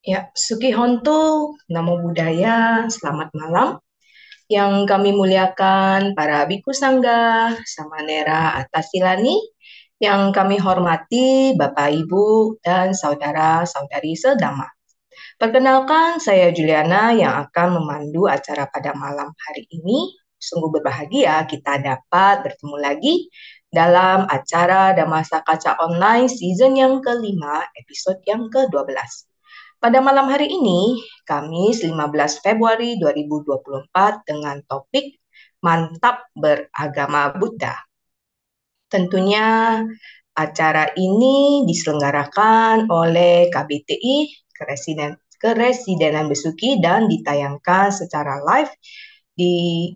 Ya, Sukihonto, Namo Buddhaya, selamat malam. Yang kami muliakan para Biku Sangga, Samanera Atasilani, yang kami hormati Bapak Ibu dan saudara-saudari sedama. Perkenalkan, saya Juliana yang akan memandu acara pada malam hari ini. Sungguh berbahagia kita dapat bertemu lagi dalam acara Damasa Kaca Online season yang kelima, episode yang ke-12. Pada malam hari ini, Kamis 15 Februari 2024 dengan topik Mantap Beragama Buddha. Tentunya acara ini diselenggarakan oleh KBTI, Keresidenan Besuki, dan ditayangkan secara live di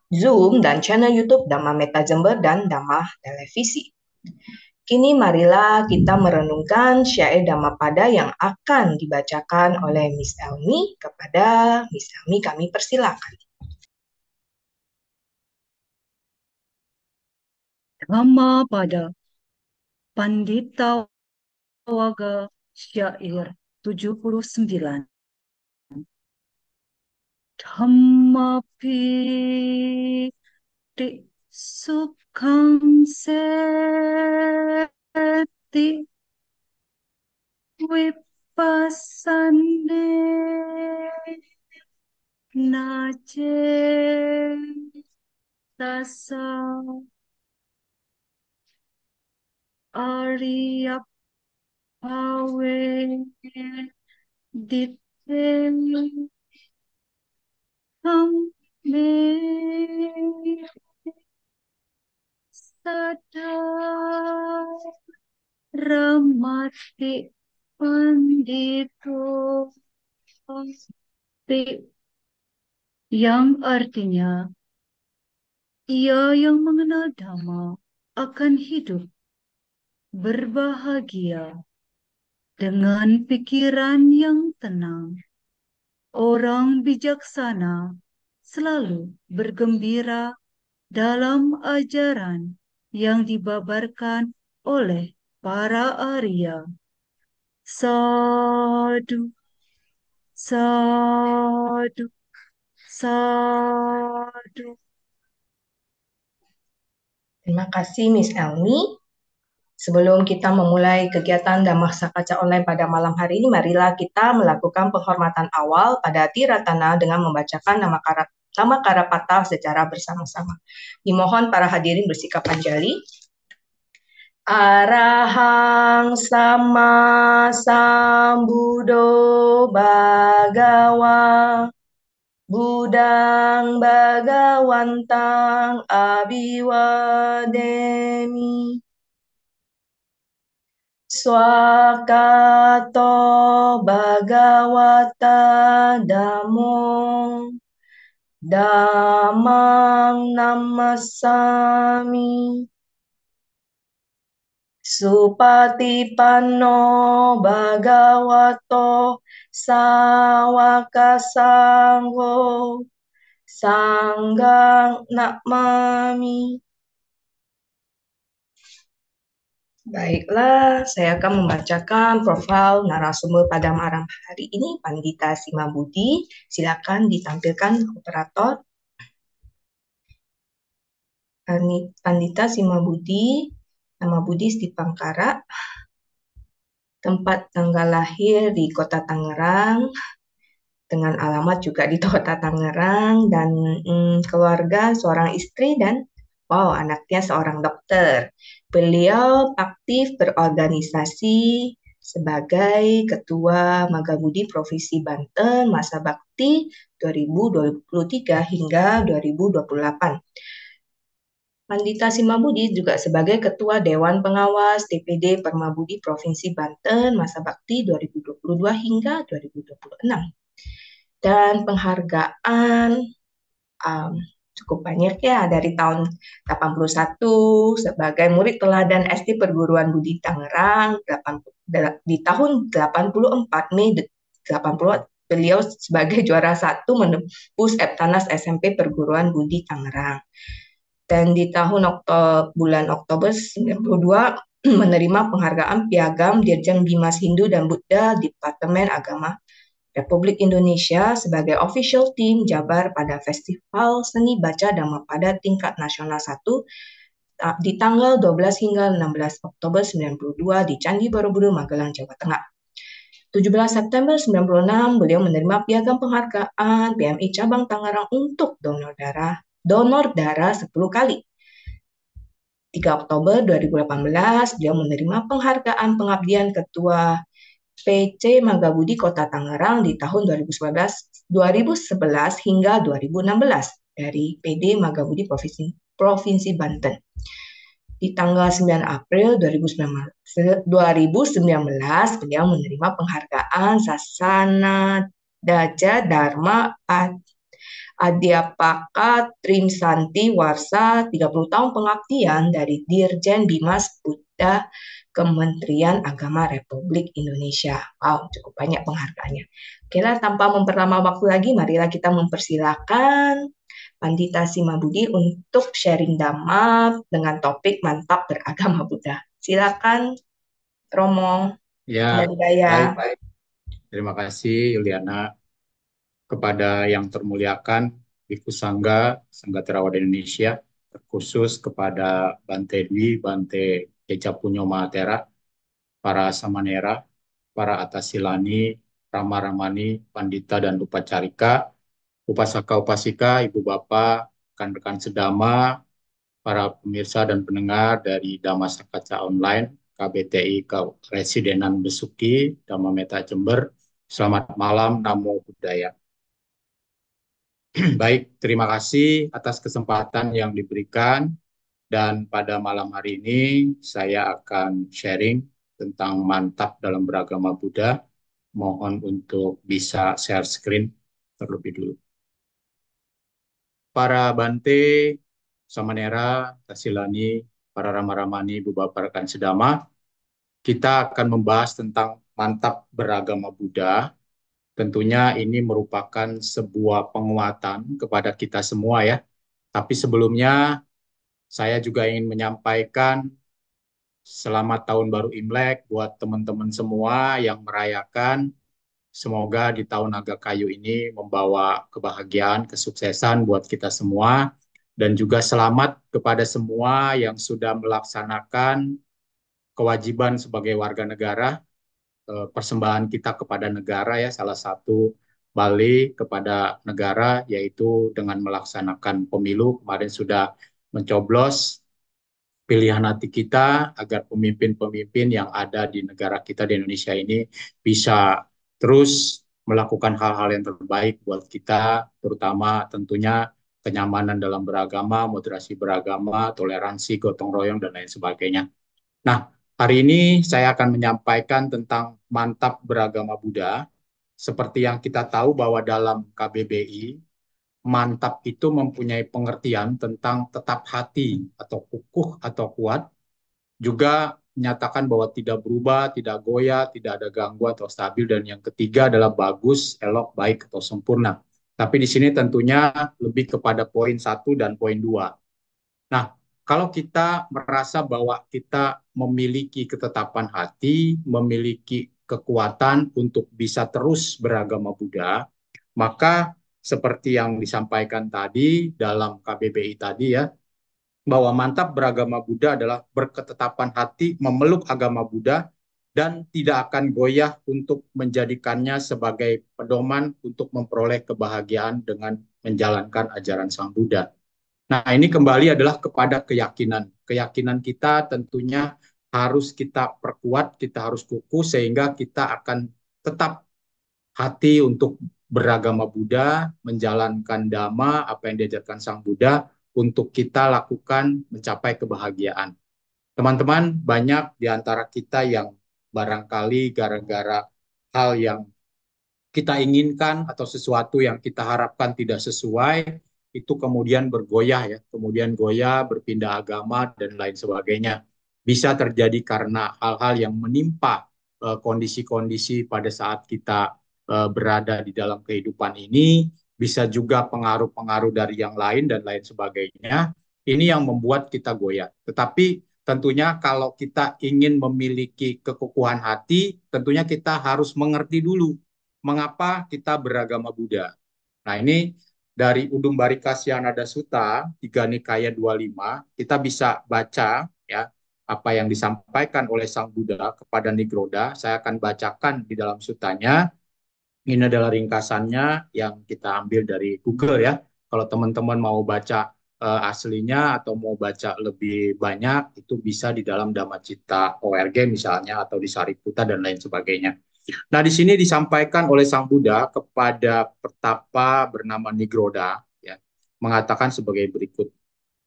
Zoom dan channel YouTube Dhamma Meta Jember dan Dhamma Televisi. Kini marilah kita merenungkan syair Dhammapada yang akan dibacakan oleh Miss Elmi. Kepada Miss Elmi kami persilakan. Dhammapada Pandita Waga Syair 79. Dhammapiti Sukhang Seti Vipassane Nace Tasa Arya Pawe Ditte Hamme Sada Ramati Pandito yang artinya ia yang mengenal Dhamma akan hidup berbahagia dengan pikiran yang tenang. Orang bijaksana selalu bergembira dalam ajaran yang dibabarkan oleh para Arya. Sadu, sadu, sadu. Terima kasih Miss Elmi. Sebelum kita memulai kegiatan Dhamma Kaca Online pada malam hari ini, marilah kita melakukan penghormatan awal pada Tiratana dengan membacakan nama Karapata secara bersama-sama. Dimohon para hadirin bersikap anjali. Arahang sama sambudo bagawa Budang Bagawantang Abiwademi Swakato Bhagawata Damo Damang Namasami Supatipanno Bhagavato Sawaka Sangho Sanggang Nakmami. Baiklah, saya akan membacakan profil narasumber pada malam hari ini, Pandita Simabudi. Silakan ditampilkan operator. Pandita Simabudi, nama Buddhis di Pangkara, tempat tanggal lahir di Kota Tangerang, dengan alamat juga di Kota Tangerang, dan keluarga seorang istri dan anaknya seorang dokter. Beliau aktif berorganisasi sebagai Ketua Magabudi Provinsi Banten masa bakti 2023 hingga 2028. Pandita Simabudi juga sebagai Ketua Dewan Pengawas DPD Permabudi Provinsi Banten masa bakti 2022 hingga 2026. Dan penghargaan cukup banyak ya, dari tahun 81 sebagai murid teladan SD Perguruan Budi Tangerang, di tahun 84 Mei 80 beliau sebagai juara 1 menembus Eptanas SMP Perguruan Budi Tangerang. Dan di tahun bulan Oktober 92 menerima penghargaan Piagam Dirjen Bimas Hindu dan Buddha Departemen Agama Republik Indonesia sebagai official team Jabar pada Festival Seni Baca Dhammapada tingkat nasional 1 di tanggal 12 hingga 16 Oktober 92 di Candi Borobudur, Magelang, Jawa Tengah. 17 September 96 beliau menerima piagam penghargaan PMI Cabang Tangerang untuk donor darah 10 kali. 3 Oktober 2018 beliau menerima penghargaan pengabdian Ketua PC Magabudi Kota Tangerang di tahun 2011 hingga 2016 dari PD Magabudi Provinsi Banten. Di tanggal 9 April 2019 beliau menerima penghargaan Sasana Daja Dharma Adyapaka Trimsanti Warsa 30 tahun pengabdian dari Dirjen Bimas Buddha Kementerian Agama Republik Indonesia. Wow, cukup banyak penghargaannya. Oke lah, tanpa memperlama waktu lagi, marilah kita mempersilakan Pandita Simabudi untuk sharing Dhamma dengan topik mantap beragama Buddha. Silakan, Romo. Ya, Dari Daya. baik. Terima kasih, Yuliana. Kepada yang termuliakan, Bhikkhu Sangga, Sangga Theravada Indonesia, terkhusus kepada Bante Dwi, Bante Keca Punyo Mahatera, para Samanera, para Atasilani, Rama-Ramani, Pandita dan Upacarika, Upasaka-Upasika, Ibu Bapak, rekan-rekan sedama, para pemirsa dan pendengar dari Dhamma Sakaca Online, KBTI Residenan Besuki, Dhamma Meta Jember. Selamat malam, Namo Buddhaya. Baik, terima kasih atas kesempatan yang diberikan. Dan pada malam hari ini saya akan sharing tentang mantap dalam beragama Buddha. Mohon untuk bisa share screen terlebih dulu. Para Bante, Samanera, Tasilani, para Rama-Ramani, Ibu Bapak rekan sedama, kita akan membahas tentang mantap beragama Buddha. Tentunya ini merupakan sebuah penguatan kepada kita semua ya. Tapi sebelumnya saya juga ingin menyampaikan selamat tahun baru Imlek buat teman-teman semua yang merayakan. Semoga di tahun naga kayu ini membawa kebahagiaan, kesuksesan buat kita semua. Dan juga selamat kepada semua yang sudah melaksanakan kewajiban sebagai warga negara, persembahan kita kepada negara ya, salah satu balik kepada negara yaitu dengan melaksanakan pemilu. Kemarin sudah mencoblos pilihan hati kita agar pemimpin-pemimpin yang ada di negara kita di Indonesia ini bisa terus melakukan hal-hal yang terbaik buat kita, terutama tentunya kenyamanan dalam beragama, moderasi beragama, toleransi, gotong royong, dan lain sebagainya. Nah, hari ini saya akan menyampaikan tentang mantap beragama Buddha. Seperti yang kita tahu bahwa dalam KBBI, mantap itu mempunyai pengertian tentang tetap hati atau kukuh atau kuat, juga menyatakan bahwa tidak berubah, tidak goyah, tidak ada gangguan atau stabil, dan yang ketiga adalah bagus, elok, baik, atau sempurna. Tapi di sini tentunya lebih kepada poin 1 dan poin 2. Nah, kalau kita merasa bahwa kita memiliki ketetapan hati, memiliki kekuatan untuk bisa terus beragama Buddha, maka seperti yang disampaikan tadi dalam KBBI tadi ya, bahwa mantap beragama Buddha adalah berketetapan hati memeluk agama Buddha dan tidak akan goyah untuk menjadikannya sebagai pedoman untuk memperoleh kebahagiaan dengan menjalankan ajaran Sang Buddha. Nah, ini kembali adalah kepada keyakinan. Keyakinan kita tentunya harus kita perkuat, kita harus kukuh sehingga kita akan tetap hati untuk beragama Buddha, menjalankan Dhamma, apa yang diajarkan Sang Buddha, untuk kita lakukan mencapai kebahagiaan. Teman-teman, banyak di antara kita yang barangkali gara-gara hal yang kita inginkan atau sesuatu yang kita harapkan tidak sesuai, itu kemudian bergoyah ya, kemudian goyah, berpindah agama, dan lain sebagainya. Bisa terjadi karena hal-hal yang menimpa kondisi-kondisi pada saat kita berada di dalam kehidupan ini, bisa juga pengaruh-pengaruh dari yang lain dan lain sebagainya. Ini yang membuat kita goyah. Tetapi Tentunya kalau kita ingin memiliki kekukuhan hati, tentunya kita harus mengerti dulu mengapa kita beragama Buddha. Nah, ini dari Udum Barika Syanada Sutta 3 Nikaya 25, kita bisa baca ya apa yang disampaikan oleh Sang Buddha kepada Nigroda. Saya akan bacakan di dalam sutanya. Ini adalah ringkasannya yang kita ambil dari Google ya. Kalau teman-teman mau baca aslinya atau mau baca lebih banyak, itu bisa di dalam Dhammacita ORG misalnya atau di Sariputta dan lain sebagainya. Nah, di sini disampaikan oleh Sang Buddha kepada pertapa bernama Nigroda, ya, mengatakan sebagai berikut.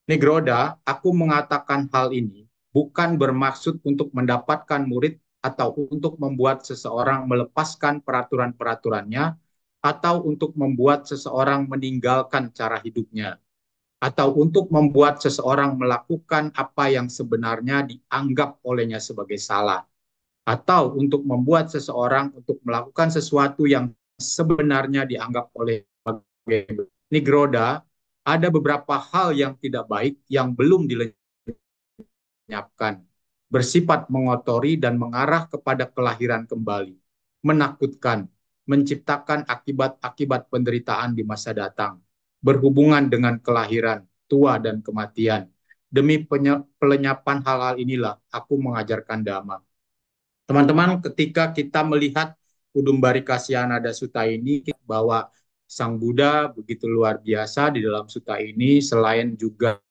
Nigroda, aku mengatakan hal ini bukan bermaksud untuk mendapatkan murid atau untuk membuat seseorang melepaskan peraturan-peraturannya atau untuk membuat seseorang meninggalkan cara hidupnya atau untuk membuat seseorang melakukan apa yang sebenarnya dianggap olehnya sebagai salah atau untuk membuat seseorang untuk melakukan sesuatu yang sebenarnya dianggap oleh sebagai nigroda. Ada beberapa hal yang tidak baik yang belum dilenyapkan, bersifat mengotori dan mengarah kepada kelahiran kembali, menakutkan, menciptakan akibat-akibat penderitaan di masa datang, berhubungan dengan kelahiran, tua, dan kematian. Demi pelenyapan hal-hal inilah aku mengajarkan Dhamma. Teman-teman, ketika kita melihat Udum Barika Syanada Sutta ini, bahwa Sang Buddha begitu luar biasa di dalam sutta ini, selain juga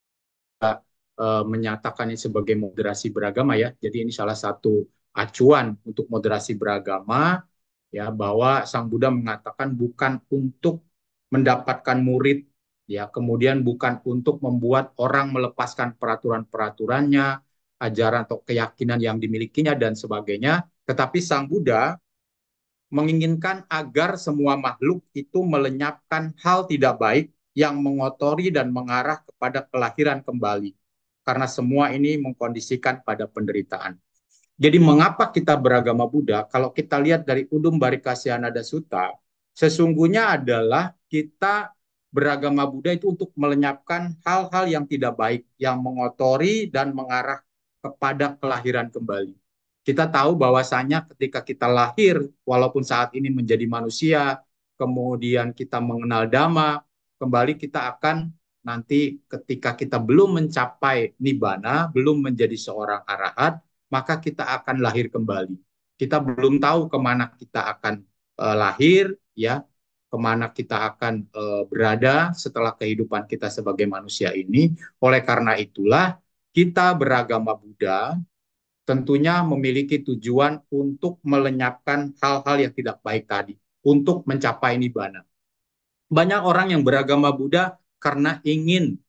menyatakan ini sebagai moderasi beragama ya. Jadi ini salah satu acuan untuk moderasi beragama ya, bahwa Sang Buddha mengatakan bukan untuk mendapatkan murid ya, kemudian bukan untuk membuat orang melepaskan peraturan-peraturannya, ajaran atau keyakinan yang dimilikinya dan sebagainya, tetapi Sang Buddha menginginkan agar semua makhluk itu melenyapkan hal tidak baik yang mengotori dan mengarah kepada kelahiran kembali. Karena semua ini mengkondisikan pada penderitaan. Jadi mengapa kita beragama Buddha? Kalau kita lihat dari Udum Barika Syanada Sutta, sesungguhnya adalah kita beragama Buddha itu untuk melenyapkan hal-hal yang tidak baik, yang mengotori dan mengarah kepada kelahiran kembali. Kita tahu bahwasanya ketika kita lahir, walaupun saat ini menjadi manusia, kemudian kita mengenal Dhamma, kembali kita akan nanti ketika kita belum mencapai Nibbana, belum menjadi seorang arahat, maka kita akan lahir kembali. Kita belum tahu kemana kita akan lahir, ya, kemana kita akan berada setelah kehidupan kita sebagai manusia ini. Oleh karena itulah, kita beragama Buddha tentunya memiliki tujuan untuk melenyapkan hal-hal yang tidak baik tadi, untuk mencapai Nibbana. Banyak orang yang beragama Buddha karena ingin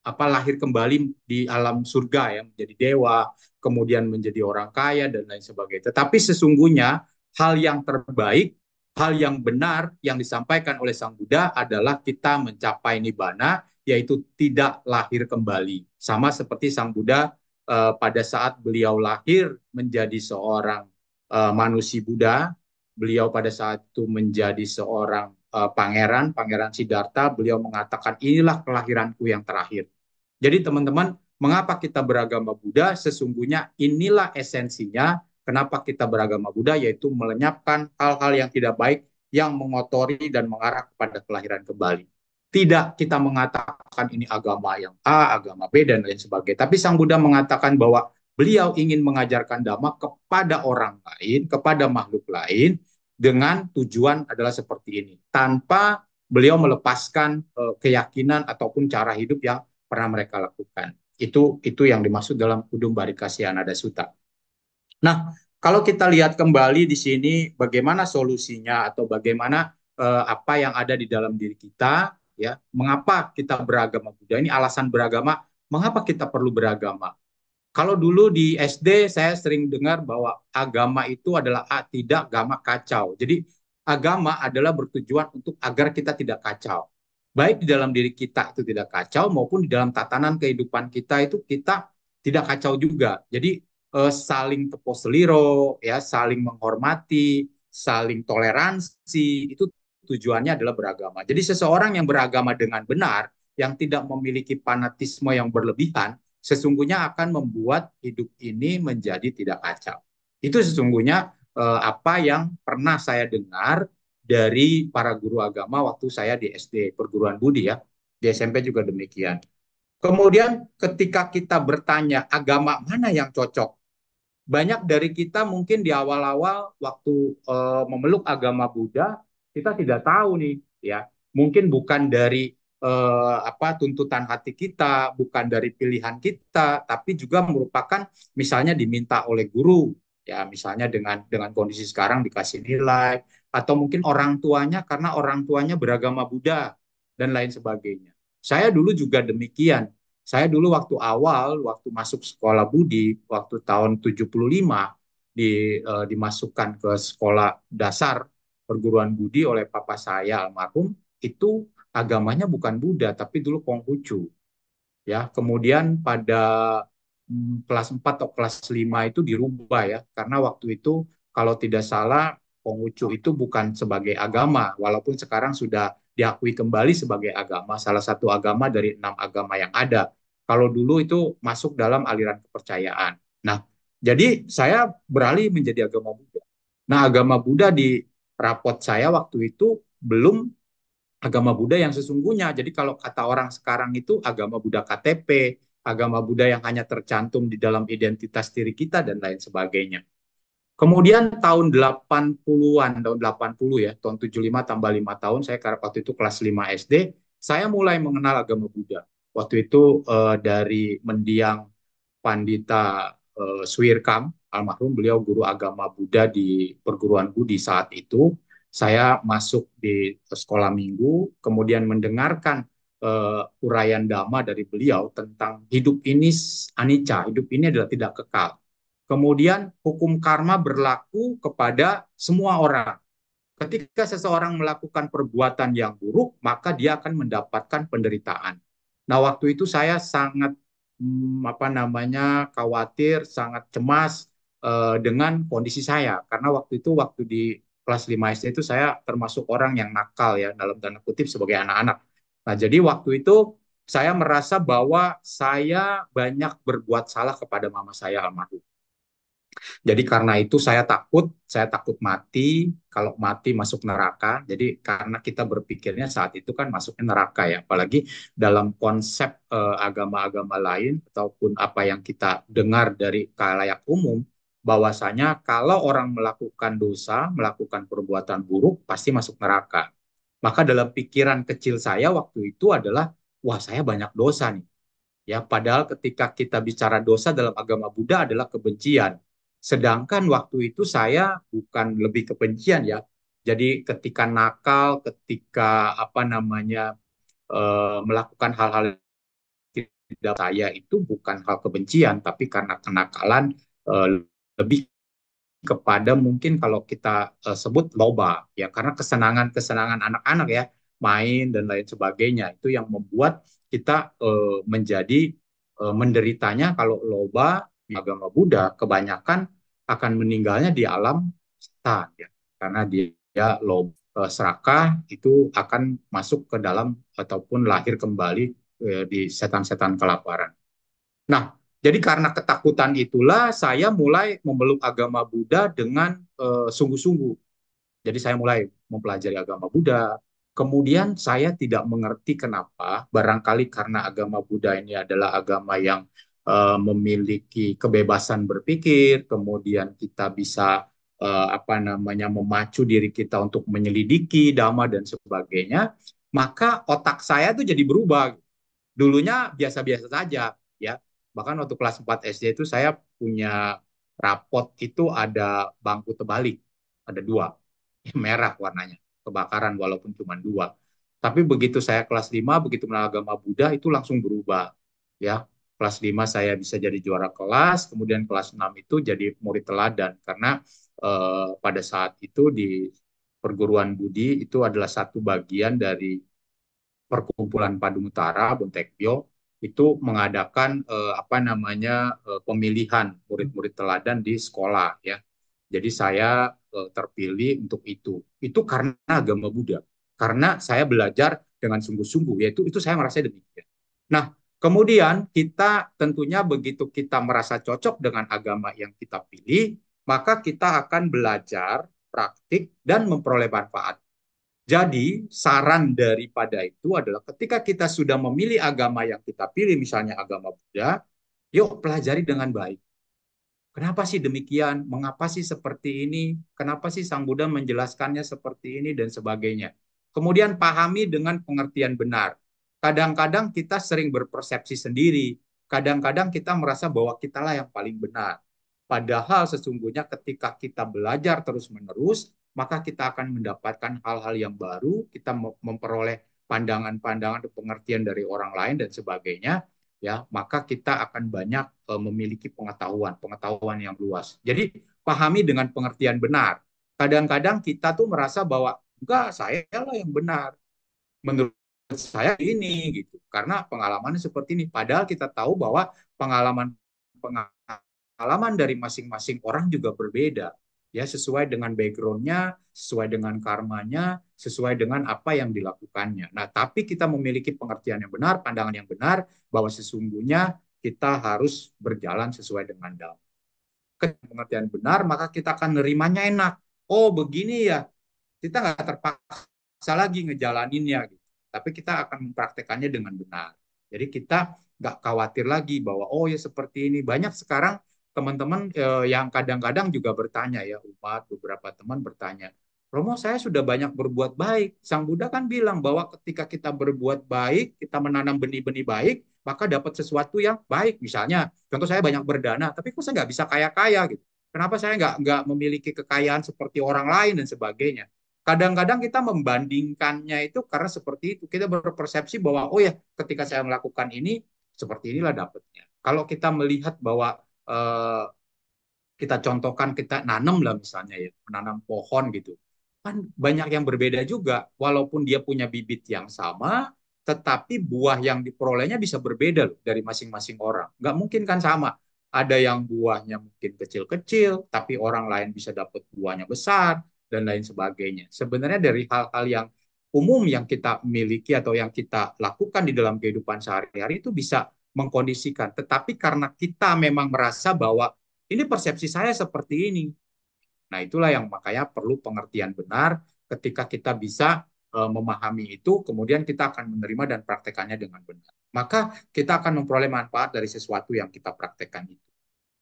lahir kembali di alam surga ya, menjadi dewa, kemudian menjadi orang kaya dan lain sebagainya. Tetapi sesungguhnya hal yang terbaik, hal yang benar yang disampaikan oleh Sang Buddha adalah kita mencapai Nibbana, yaitu tidak lahir kembali. Sama seperti Sang Buddha pada saat beliau lahir menjadi seorang manusia Buddha, beliau pada saat itu menjadi seorang pangeran Siddhartha, beliau mengatakan inilah kelahiranku yang terakhir. Jadi teman-teman, mengapa kita beragama Buddha? Sesungguhnya inilah esensinya kenapa kita beragama Buddha, yaitu melenyapkan hal-hal yang tidak baik yang mengotori dan mengarah kepada kelahiran kembali. Tidak kita mengatakan ini agama yang A, agama B, dan lain sebagainya. Tapi Sang Buddha mengatakan bahwa beliau ingin mengajarkan Dhamma kepada orang lain, kepada makhluk lain, dengan tujuan adalah seperti ini. Tanpa beliau melepaskan keyakinan ataupun cara hidup yang pernah mereka lakukan. Itu yang dimaksud dalam Udum Barika Syanada Sutta. Nah, kalau kita lihat kembali di sini bagaimana solusinya atau bagaimana apa yang ada di dalam diri kita, ya, mengapa kita beragama Buddha? Ini alasan beragama, mengapa kita perlu beragama? Kalau dulu di SD saya sering dengar bahwa agama itu adalah tidak agama kacau. Jadi agama adalah bertujuan untuk agar kita tidak kacau. Baik di dalam diri kita itu tidak kacau maupun di dalam tatanan kehidupan kita itu kita tidak kacau juga. Jadi saling tepo seliro, ya, saling menghormati, saling toleransi, itu tujuannya adalah beragama. Jadi seseorang yang beragama dengan benar, yang tidak memiliki fanatisme yang berlebihan, sesungguhnya akan membuat hidup ini menjadi tidak kacau. Itu sesungguhnya apa yang pernah saya dengar dari para guru agama waktu saya di SD perguruan budi ya. Di SMP juga demikian. Kemudian ketika kita bertanya agama mana yang cocok, banyak dari kita mungkin di awal-awal waktu memeluk agama Buddha, kita tidak tahu nih ya. Mungkin bukan dari apa tuntutan hati kita, bukan dari pilihan kita, tapi juga merupakan misalnya diminta oleh guru ya, misalnya dengan kondisi sekarang dikasih nilai atau mungkin orang tuanya karena orang tuanya beragama Buddha dan lain sebagainya. Saya dulu juga demikian. Saya dulu waktu awal, waktu masuk sekolah budi, waktu tahun 75, dimasukkan ke sekolah dasar perguruan budi oleh papa saya almarhum, itu agamanya bukan Buddha, tapi dulu Konghucu. Ya, kemudian pada kelas 4 atau kelas 5 itu dirubah ya, karena waktu itu kalau tidak salah Konghucu itu bukan sebagai agama, walaupun sekarang sudah diakui kembali sebagai agama, salah satu agama dari 6 agama yang ada. Kalau dulu itu masuk dalam aliran kepercayaan. Nah, jadi saya beralih menjadi agama Buddha. Nah, agama Buddha di rapot saya waktu itu belum agama Buddha yang sesungguhnya. Jadi kalau kata orang sekarang itu agama Buddha KTP, agama Buddha yang hanya tercantum di dalam identitas diri kita dan lain sebagainya. Kemudian tahun 80-an, tahun 80 ya, tahun 75 tambah 5 tahun, saya waktu itu kelas 5 SD, saya mulai mengenal agama Buddha. Waktu itu dari mendiang Pandita Swirkam, almarhum beliau guru agama Buddha di perguruan Budi saat itu. Saya masuk di sekolah minggu, kemudian mendengarkan uraian Dhamma dari beliau tentang hidup ini anicca, hidup ini adalah tidak kekal. Kemudian hukum karma berlaku kepada semua orang. Ketika seseorang melakukan perbuatan yang buruk, maka dia akan mendapatkan penderitaan. Nah, waktu itu saya sangat apa namanya khawatir, sangat cemas dengan kondisi saya karena waktu itu waktu di kelas 5 SD itu saya termasuk orang yang nakal ya dalam tanda kutip sebagai anak-anak. Nah, jadi waktu itu saya merasa bahwa saya banyak berbuat salah kepada mama saya almarhum. Jadi karena itu saya takut mati, kalau mati masuk neraka. Jadi karena kita berpikirnya saat itu kan masuknya neraka ya, apalagi dalam konsep agama-agama lain ataupun apa yang kita dengar dari khalayak umum, bahwasanya kalau orang melakukan dosa, melakukan perbuatan buruk, pasti masuk neraka. Maka dalam pikiran kecil saya waktu itu adalah, wah saya banyak dosa nih. Ya, padahal ketika kita bicara dosa dalam agama Buddha adalah kebencian. Sedangkan waktu itu saya bukan lebih kebencian ya. Jadi ketika nakal, ketika apa namanya melakukan hal-hal yang tidak saya itu bukan hal kebencian, tapi karena kenakalan lebih kepada mungkin kalau kita sebut loba ya karena kesenangan-kesenangan anak-anak ya main dan lain sebagainya itu yang membuat kita menjadi menderitanya kalau loba di agama Buddha kebanyakan akan meninggalnya di alam setan ya karena dia loba serakah itu akan masuk ke dalam ataupun lahir kembali di setan-setan kelaparan. Nah, jadi karena ketakutan itulah saya mulai memeluk agama Buddha dengan sungguh-sungguh. Jadi saya mulai mempelajari agama Buddha. Kemudian saya tidak mengerti kenapa, barangkali karena agama Buddha ini adalah agama yang memiliki kebebasan berpikir, kemudian kita bisa apa namanya memacu diri kita untuk menyelidiki dhamma dan sebagainya, maka otak saya tuh jadi berubah. Dulunya biasa-biasa saja, ya. Bahkan waktu kelas 4 SD itu saya punya rapot itu ada bangku terbalik, ada dua, merah warnanya, kebakaran walaupun cuma dua. Tapi begitu saya kelas 5, begitu mengenal agama Buddha itu langsung berubah, ya. Kelas 5 saya bisa jadi juara kelas, kemudian kelas 6 itu jadi murid teladan karena pada saat itu di perguruan budi itu adalah satu bagian dari Perkumpulan Padung Utara Bontekyo itu mengadakan apa namanya pemilihan murid-murid teladan di sekolah ya. Jadi saya terpilih untuk itu. Itu karena agama Buddha. Karena saya belajar dengan sungguh-sungguh yaitu itu saya merasa demikian. Nah, Kemudian kita tentunya begitu kita merasa cocok dengan agama yang kita pilih, maka kita akan belajar, praktik, dan memperoleh manfaat. Jadi saran daripada itu adalah ketika kita sudah memilih agama yang kita pilih, misalnya agama Buddha, yuk pelajari dengan baik. Kenapa sih demikian? Mengapa sih seperti ini? Kenapa sih Sang Buddha menjelaskannya seperti ini dan sebagainya? Kemudian pahami dengan pengertian benar. Kadang-kadang kita sering berpersepsi sendiri. Kadang-kadang kita merasa bahwa kitalah yang paling benar. Padahal sesungguhnya ketika kita belajar terus-menerus, maka kita akan mendapatkan hal-hal yang baru, kita memperoleh pandangan-pandangan pengertian dari orang lain dan sebagainya, ya, maka kita akan banyak memiliki pengetahuan yang luas. Jadi pahami dengan pengertian benar. Kadang-kadang kita tuh merasa bahwa enggak, saya lah yang benar. Menurut saya ini gitu. Karena pengalamannya seperti ini. Padahal kita tahu bahwa pengalaman pengalaman dari masing-masing orang juga berbeda. Ya, sesuai dengan background-nya, sesuai dengan karmanya, sesuai dengan apa yang dilakukannya. Nah, tapi kita memiliki pengertian yang benar, pandangan yang benar, bahwa sesungguhnya kita harus berjalan sesuai dengan Dhamma. Ketika pengertian benar, maka kita akan nerimanya enak. Oh, begini ya. Kita nggak terpaksa lagi ngejalaninnya. Gitu. Tapi kita akan mempraktekannya dengan benar. Jadi kita nggak khawatir lagi bahwa, oh ya seperti ini. Banyak sekarang teman-teman yang kadang-kadang juga bertanya ya, umat, beberapa teman bertanya, Romo, saya sudah banyak berbuat baik. Sang Buddha kan bilang bahwa ketika kita berbuat baik, kita menanam benih-benih baik, maka dapat sesuatu yang baik. Misalnya, contoh saya banyak berdana, tapi kok saya nggak bisa kaya-kaya gitu. Kenapa saya nggak memiliki kekayaan seperti orang lain dan sebagainya. Kadang-kadang kita membandingkannya itu karena seperti itu. Kita berpersepsi bahwa, oh ya, ketika saya melakukan ini, seperti inilah dapatnya. Kalau kita melihat bahwa kita contohkan, kita nanam lah misalnya ya, menanam pohon gitu. Kan banyak yang berbeda juga. Walaupun dia punya bibit yang sama, tetapi buah yang diperolehnya bisa berbeda loh dari masing-masing orang. Nggak mungkin kan sama. Ada yang buahnya mungkin kecil-kecil, tapi orang lain bisa dapat buahnya besar, dan lain sebagainya. Sebenarnya dari hal-hal yang umum yang kita miliki atau yang kita lakukan di dalam kehidupan sehari-hari itu bisa mengkondisikan. Tetapi karena kita memang merasa bahwa ini persepsi saya seperti ini. Nah, itulah yang makanya perlu pengertian benar ketika kita bisa memahami itu, kemudian kita akan menerima dan praktekannya dengan benar. Maka kita akan memperoleh manfaat dari sesuatu yang kita praktekkan itu.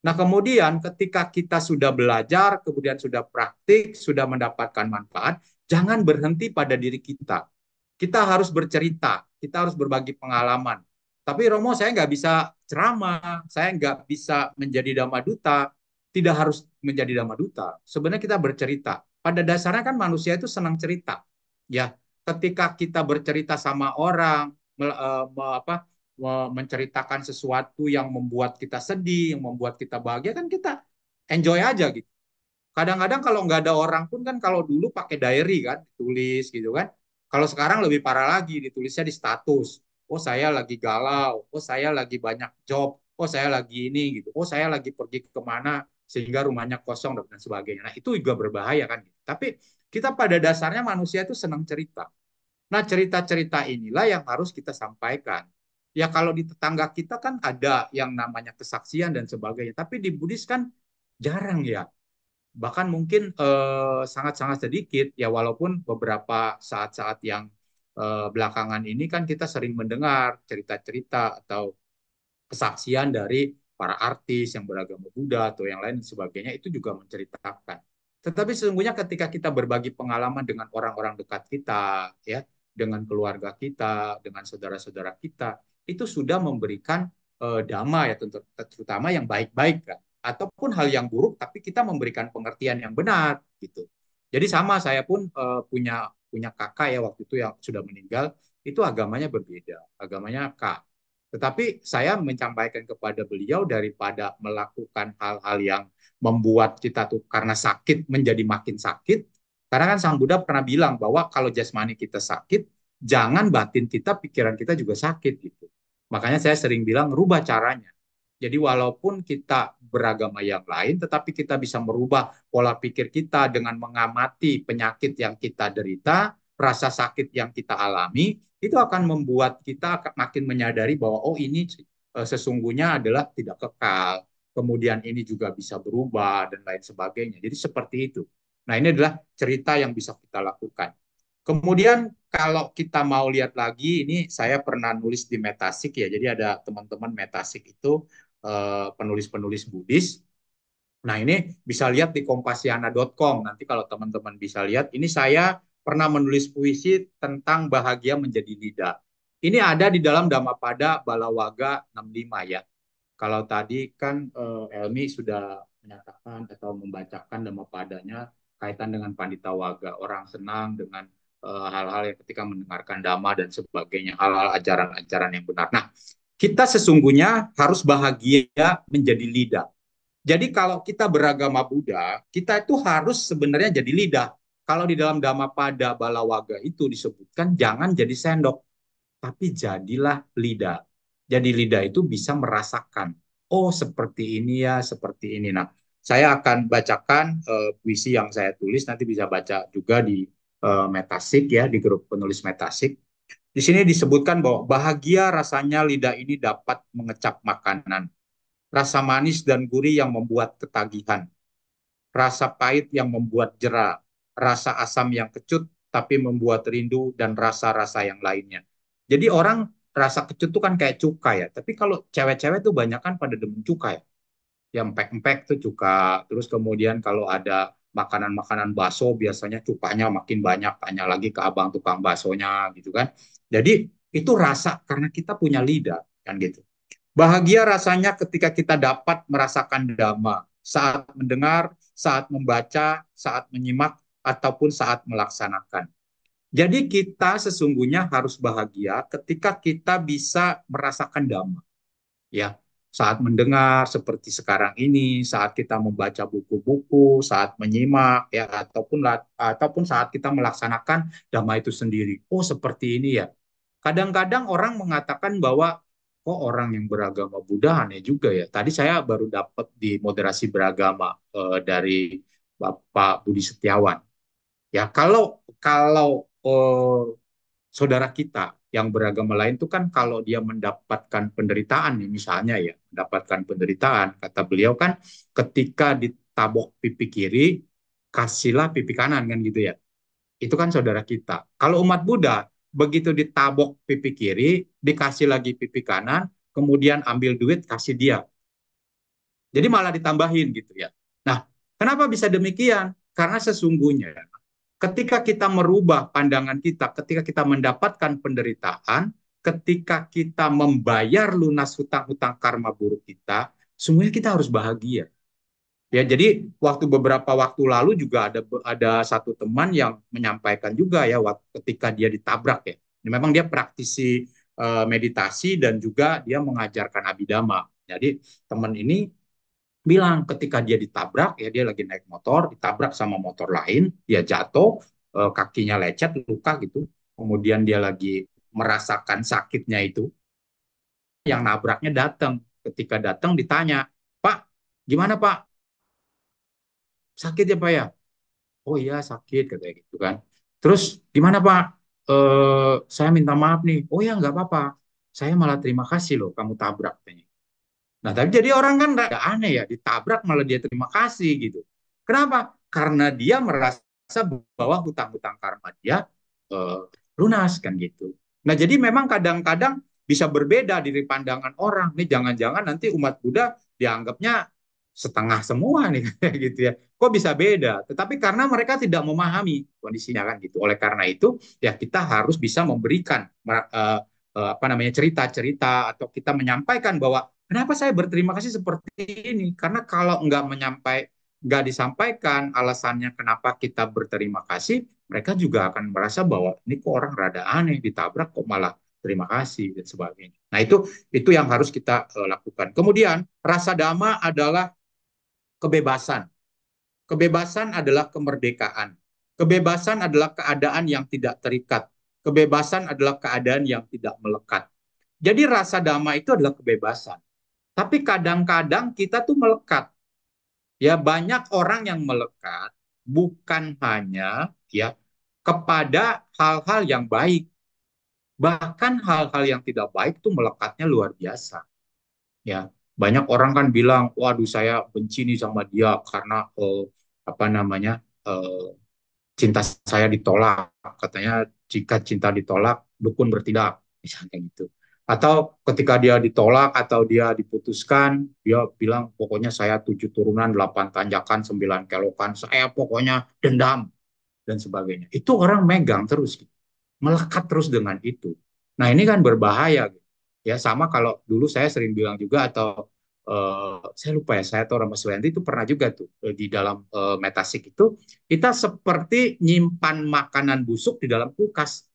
Nah, kemudian ketika kita sudah belajar, kemudian sudah praktik, sudah mendapatkan manfaat, jangan berhenti pada diri kita. Kita harus bercerita, kita harus berbagi pengalaman. Tapi Romo, saya nggak bisa ceramah, saya nggak bisa menjadi Dhamma Duta. Tidak harus menjadi Dhamma Duta. Sebenarnya kita bercerita. Pada dasarnya kan manusia itu senang cerita. Ya, ketika kita bercerita sama orang, menceritakan sesuatu yang membuat kita sedih, yang membuat kita bahagia, kan kita enjoy aja gitu. Kadang-kadang kalau nggak ada orang pun kan, kalau dulu pakai diary kan, ditulis gitu kan. Kalau sekarang lebih parah lagi, ditulisnya di status. Oh saya lagi galau, oh saya lagi banyak job, oh saya lagi ini gitu, oh saya lagi pergi kemana sehingga rumahnya kosong dan sebagainya. Nah itu juga berbahaya kan. Tapi kita pada dasarnya manusia itu senang cerita. Nah cerita-cerita inilah yang harus kita sampaikan. Ya kalau di tetangga kita kan ada yang namanya kesaksian dan sebagainya. Tapi di Buddhis kan jarang ya, bahkan mungkin sangat-sangat sedikit ya, walaupun beberapa saat-saat yang belakangan ini kan kita sering mendengar cerita-cerita atau kesaksian dari para artis yang beragama Buddha atau yang lain dan sebagainya, itu juga menceritakan. Tetapi sesungguhnya ketika kita berbagi pengalaman dengan orang-orang dekat kita, ya, dengan keluarga kita, dengan saudara-saudara kita, itu sudah memberikan dhamma ya, terutama yang baik-baik kan, ataupun hal yang buruk, tapi kita memberikan pengertian yang benar gitu. Jadi sama, saya pun punya kakak ya waktu itu yang sudah meninggal, itu agamanya berbeda, agamanya K. Tetapi saya menyampaikan kepada beliau, daripada melakukan hal-hal yang membuat kita tuh karena sakit menjadi makin sakit. Karena kan Sang Buddha pernah bilang bahwa kalau jasmani kita sakit, jangan batin kita, pikiran kita juga sakit gitu. Makanya saya sering bilang rubah caranya. Jadi walaupun kita beragama yang lain, tetapi kita bisa merubah pola pikir kita dengan mengamati penyakit yang kita derita, rasa sakit yang kita alami, itu akan membuat kita makin menyadari bahwa oh ini sesungguhnya adalah tidak kekal. Kemudian ini juga bisa berubah dan lain sebagainya. Jadi seperti itu. Nah, ini adalah cerita yang bisa kita lakukan. Kemudian kalau kita mau lihat lagi, ini saya pernah nulis di Metasik ya. Jadi ada teman-teman Metasik itu penulis-penulis Buddhis. Nah, ini bisa lihat di kompasiana.com. Nanti kalau teman-teman bisa lihat, ini saya pernah menulis puisi tentang bahagia menjadi lidah. Ini ada di dalam Dhammapada Balawaga 65 ya. Kalau tadi kan Elmi sudah menyatakan atau membacakan Dhammapadanya kaitan dengan Pandita Waga. Orang senang dengan hal-hal yang ketika mendengarkan Dhamma dan sebagainya, hal-hal ajaran-ajaran yang benar. Nah, kita sesungguhnya harus bahagia menjadi lidah. Jadi kalau kita beragama Buddha, kita itu harus sebenarnya jadi lidah. Kalau di dalam Dhammapada Balawaga itu disebutkan jangan jadi sendok, tapi jadilah lidah. Jadi lidah itu bisa merasakan, oh seperti ini ya, seperti ini. Nah, saya akan bacakan puisi yang saya tulis, nanti bisa baca juga di Metasik ya, di grup penulis Metasik. Di sini disebutkan bahwa bahagia rasanya lidah ini dapat mengecap makanan. Rasa manis dan gurih yang membuat ketagihan. Rasa pahit yang membuat jera. Rasa asam yang kecut tapi membuat rindu dan rasa-rasa yang lainnya. Jadi orang rasa kecut itu kan kayak cuka ya. Tapi kalau cewek-cewek tuh banyak kan pada demen cuka ya. Yang empek-empek tuh cuka. Terus kemudian kalau ada makanan-makanan bakso biasanya cukanya makin banyak. Tanya lagi ke abang tukang baksonya gitu kan. Jadi itu rasa karena kita punya lidah kan gitu. Bahagia rasanya ketika kita dapat merasakan dhamma saat mendengar, saat membaca, saat menyimak, ataupun saat melaksanakan. Jadi kita sesungguhnya harus bahagia ketika kita bisa merasakan dhamma. Ya, saat mendengar seperti sekarang ini, saat kita membaca buku-buku, saat menyimak, ya, ataupun saat kita melaksanakan dhamma itu sendiri. Oh, seperti ini ya. Kadang-kadang orang mengatakan bahwa kok orang yang beragama Buddha aneh juga ya. Tadi saya baru dapat di moderasi beragama dari Bapak Budi Setiawan. Ya, kalau saudara kita yang beragama lain itu kan kalau dia mendapatkan penderitaan nih misalnya ya, mendapatkan penderitaan, kata beliau kan ketika ditabok pipi kiri, kasihlah pipi kanan kan gitu ya. Itu kan saudara kita. Kalau umat Buddha, begitu ditabok pipi kiri, dikasih lagi pipi kanan, kemudian ambil duit, kasih dia. Jadi malah ditambahin gitu ya. Nah, kenapa bisa demikian? Karena sesungguhnya ketika kita merubah pandangan kita, ketika kita mendapatkan penderitaan, ketika kita membayar lunas hutang-hutang karma buruk kita, semuanya kita harus bahagia. Ya, jadi beberapa waktu lalu juga ada satu teman yang menyampaikan juga ya ketika dia ditabrak ya. Memang dia praktisi meditasi dan juga dia mengajarkan abhidhamma. Jadi teman ini bilang ketika dia ditabrak ya dia lagi naik motor, ditabrak sama motor lain, dia jatuh, kakinya lecet, luka gitu. Kemudian dia lagi merasakan sakitnya itu. Yang nabraknya datang. Ketika datang ditanya, "Pak, gimana Pak? Sakit ya Pak ya?" Oh iya sakit katanya gitu kan. Terus gimana Pak? Saya minta maaf nih. Oh ya nggak apa-apa. Saya malah terima kasih loh kamu tabrak katanya. Nah tapi jadi orang kan agak aneh ya ditabrak malah dia terima kasih gitu. Kenapa? Karena dia merasa bahwa hutang-hutang karma dia eh, lunas kan gitu. Nah jadi memang kadang-kadang bisa berbeda dari pandangan orang. Nih jangan-jangan nanti umat Buddha dianggapnya setengah semua nih kayak gitu ya. Kok bisa beda? Tetapi karena mereka tidak memahami kondisinya kan gitu. Oleh karena itu ya kita harus bisa memberikan apa namanya cerita-cerita atau kita menyampaikan bahwa kenapa saya berterima kasih seperti ini? Karena kalau nggak disampaikan alasannya kenapa kita berterima kasih, mereka juga akan merasa bahwa ini kok orang rada aneh, ditabrak kok malah terima kasih dan sebagainya. Nah itu yang harus kita lakukan. Kemudian rasa dhamma adalah kebebasan. Kebebasan adalah kemerdekaan. Kebebasan adalah keadaan yang tidak terikat. Kebebasan adalah keadaan yang tidak melekat. Jadi rasa dhamma itu adalah kebebasan. Tapi kadang-kadang kita tuh melekat. Ya banyak orang yang melekat bukan hanya ya kepada hal-hal yang baik. Bahkan hal-hal yang tidak baik itu melekatnya luar biasa. Ya, banyak orang kan bilang, waduh saya benci nih sama dia karena apa namanya eh, cinta saya ditolak. Katanya jika cinta ditolak, dukun bertindak, misalnya gitu. Atau ketika dia ditolak atau dia diputuskan, dia bilang pokoknya saya 7 turunan, 8 tanjakan, 9 kelokan, saya pokoknya dendam dan sebagainya. Itu orang megang terus, gitu, melekat terus dengan itu. Nah ini kan berbahaya, gitu. Ya sama kalau dulu saya sering bilang juga atau saya lupa ya, saya atau Rama Sulianti itu pernah juga tuh di dalam metasik itu kita seperti nyimpan makanan busuk di dalam kulkas.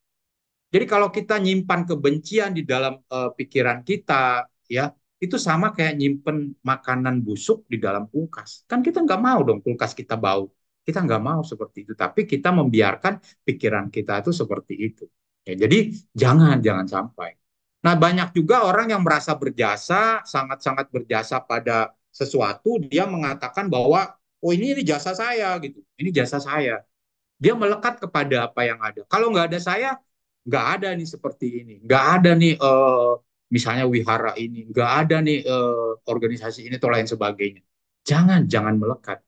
Jadi kalau kita nyimpan kebencian di dalam pikiran kita, ya itu sama kayak nyimpen makanan busuk di dalam kulkas. Kan kita nggak mau dong kulkas kita bau. Kita nggak mau seperti itu. Tapi kita membiarkan pikiran kita itu seperti itu. Ya, jadi jangan sampai. Nah banyak juga orang yang merasa berjasa, sangat-sangat berjasa pada sesuatu, dia mengatakan bahwa oh ini jasa saya gitu, ini jasa saya. Dia melekat kepada apa yang ada. Kalau nggak ada saya, nggak ada nih seperti ini, nggak ada nih misalnya wihara ini, nggak ada nih organisasi ini atau lain sebagainya. Jangan melekat.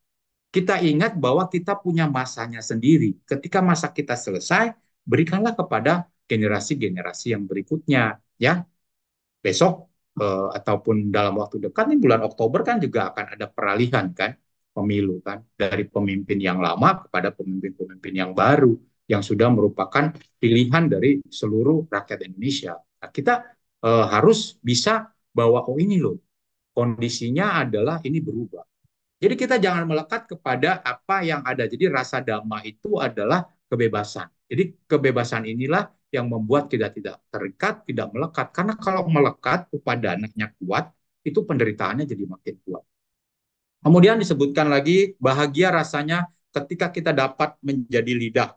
Kita ingat bahwa kita punya masanya sendiri. Ketika masa kita selesai, berikanlah kepada generasi-generasi yang berikutnya. Ya, besok ataupun dalam waktu dekat nih bulan Oktober kan juga akan ada peralihan kan pemilu kan dari pemimpin yang lama kepada pemimpin-pemimpin yang baru yang sudah merupakan pilihan dari seluruh rakyat Indonesia. Nah, kita harus bisa bahwa oh ini loh kondisinya adalah ini berubah. Jadi kita jangan melekat kepada apa yang ada. Jadi rasa dhamma itu adalah kebebasan. Jadi kebebasan inilah yang membuat kita tidak terikat, tidak melekat. Karena kalau melekat, upadananya kuat, itu penderitaannya jadi makin kuat. Kemudian disebutkan lagi, bahagia rasanya ketika kita dapat menjadi lidah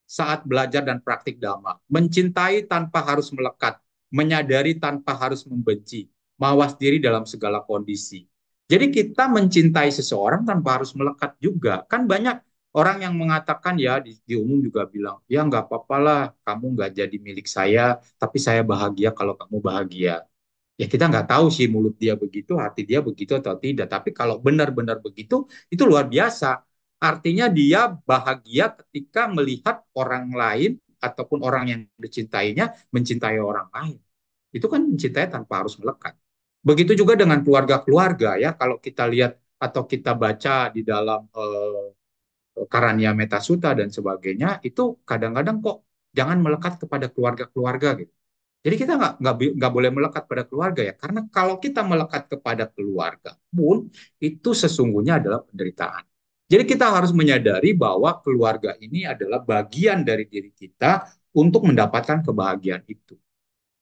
saat belajar dan praktik dhamma. Mencintai tanpa harus melekat, menyadari tanpa harus membenci, mawas diri dalam segala kondisi. Jadi kita mencintai seseorang tanpa harus melekat juga. Kan banyak orang yang mengatakan ya di umum juga bilang, ya nggak apa-apa lah kamu nggak jadi milik saya, tapi saya bahagia kalau kamu bahagia. Ya kita nggak tahu sih mulut dia begitu, hati dia begitu atau tidak. Tapi kalau benar-benar begitu, itu luar biasa. Artinya dia bahagia ketika melihat orang lain ataupun orang yang dicintainya mencintai orang lain. Itu kan mencintai tanpa harus melekat. Begitu juga dengan keluarga-keluarga ya. Kalau kita lihat atau kita baca di dalam Karania Metasuta dan sebagainya, itu kadang-kadang kok jangan melekat kepada keluarga-keluarga gitu. Jadi kita nggak boleh melekat pada keluarga ya, karena kalau kita melekat kepada keluarga pun itu sesungguhnya adalah penderitaan. Jadi kita harus menyadari bahwa keluarga ini adalah bagian dari diri kita untuk mendapatkan kebahagiaan itu,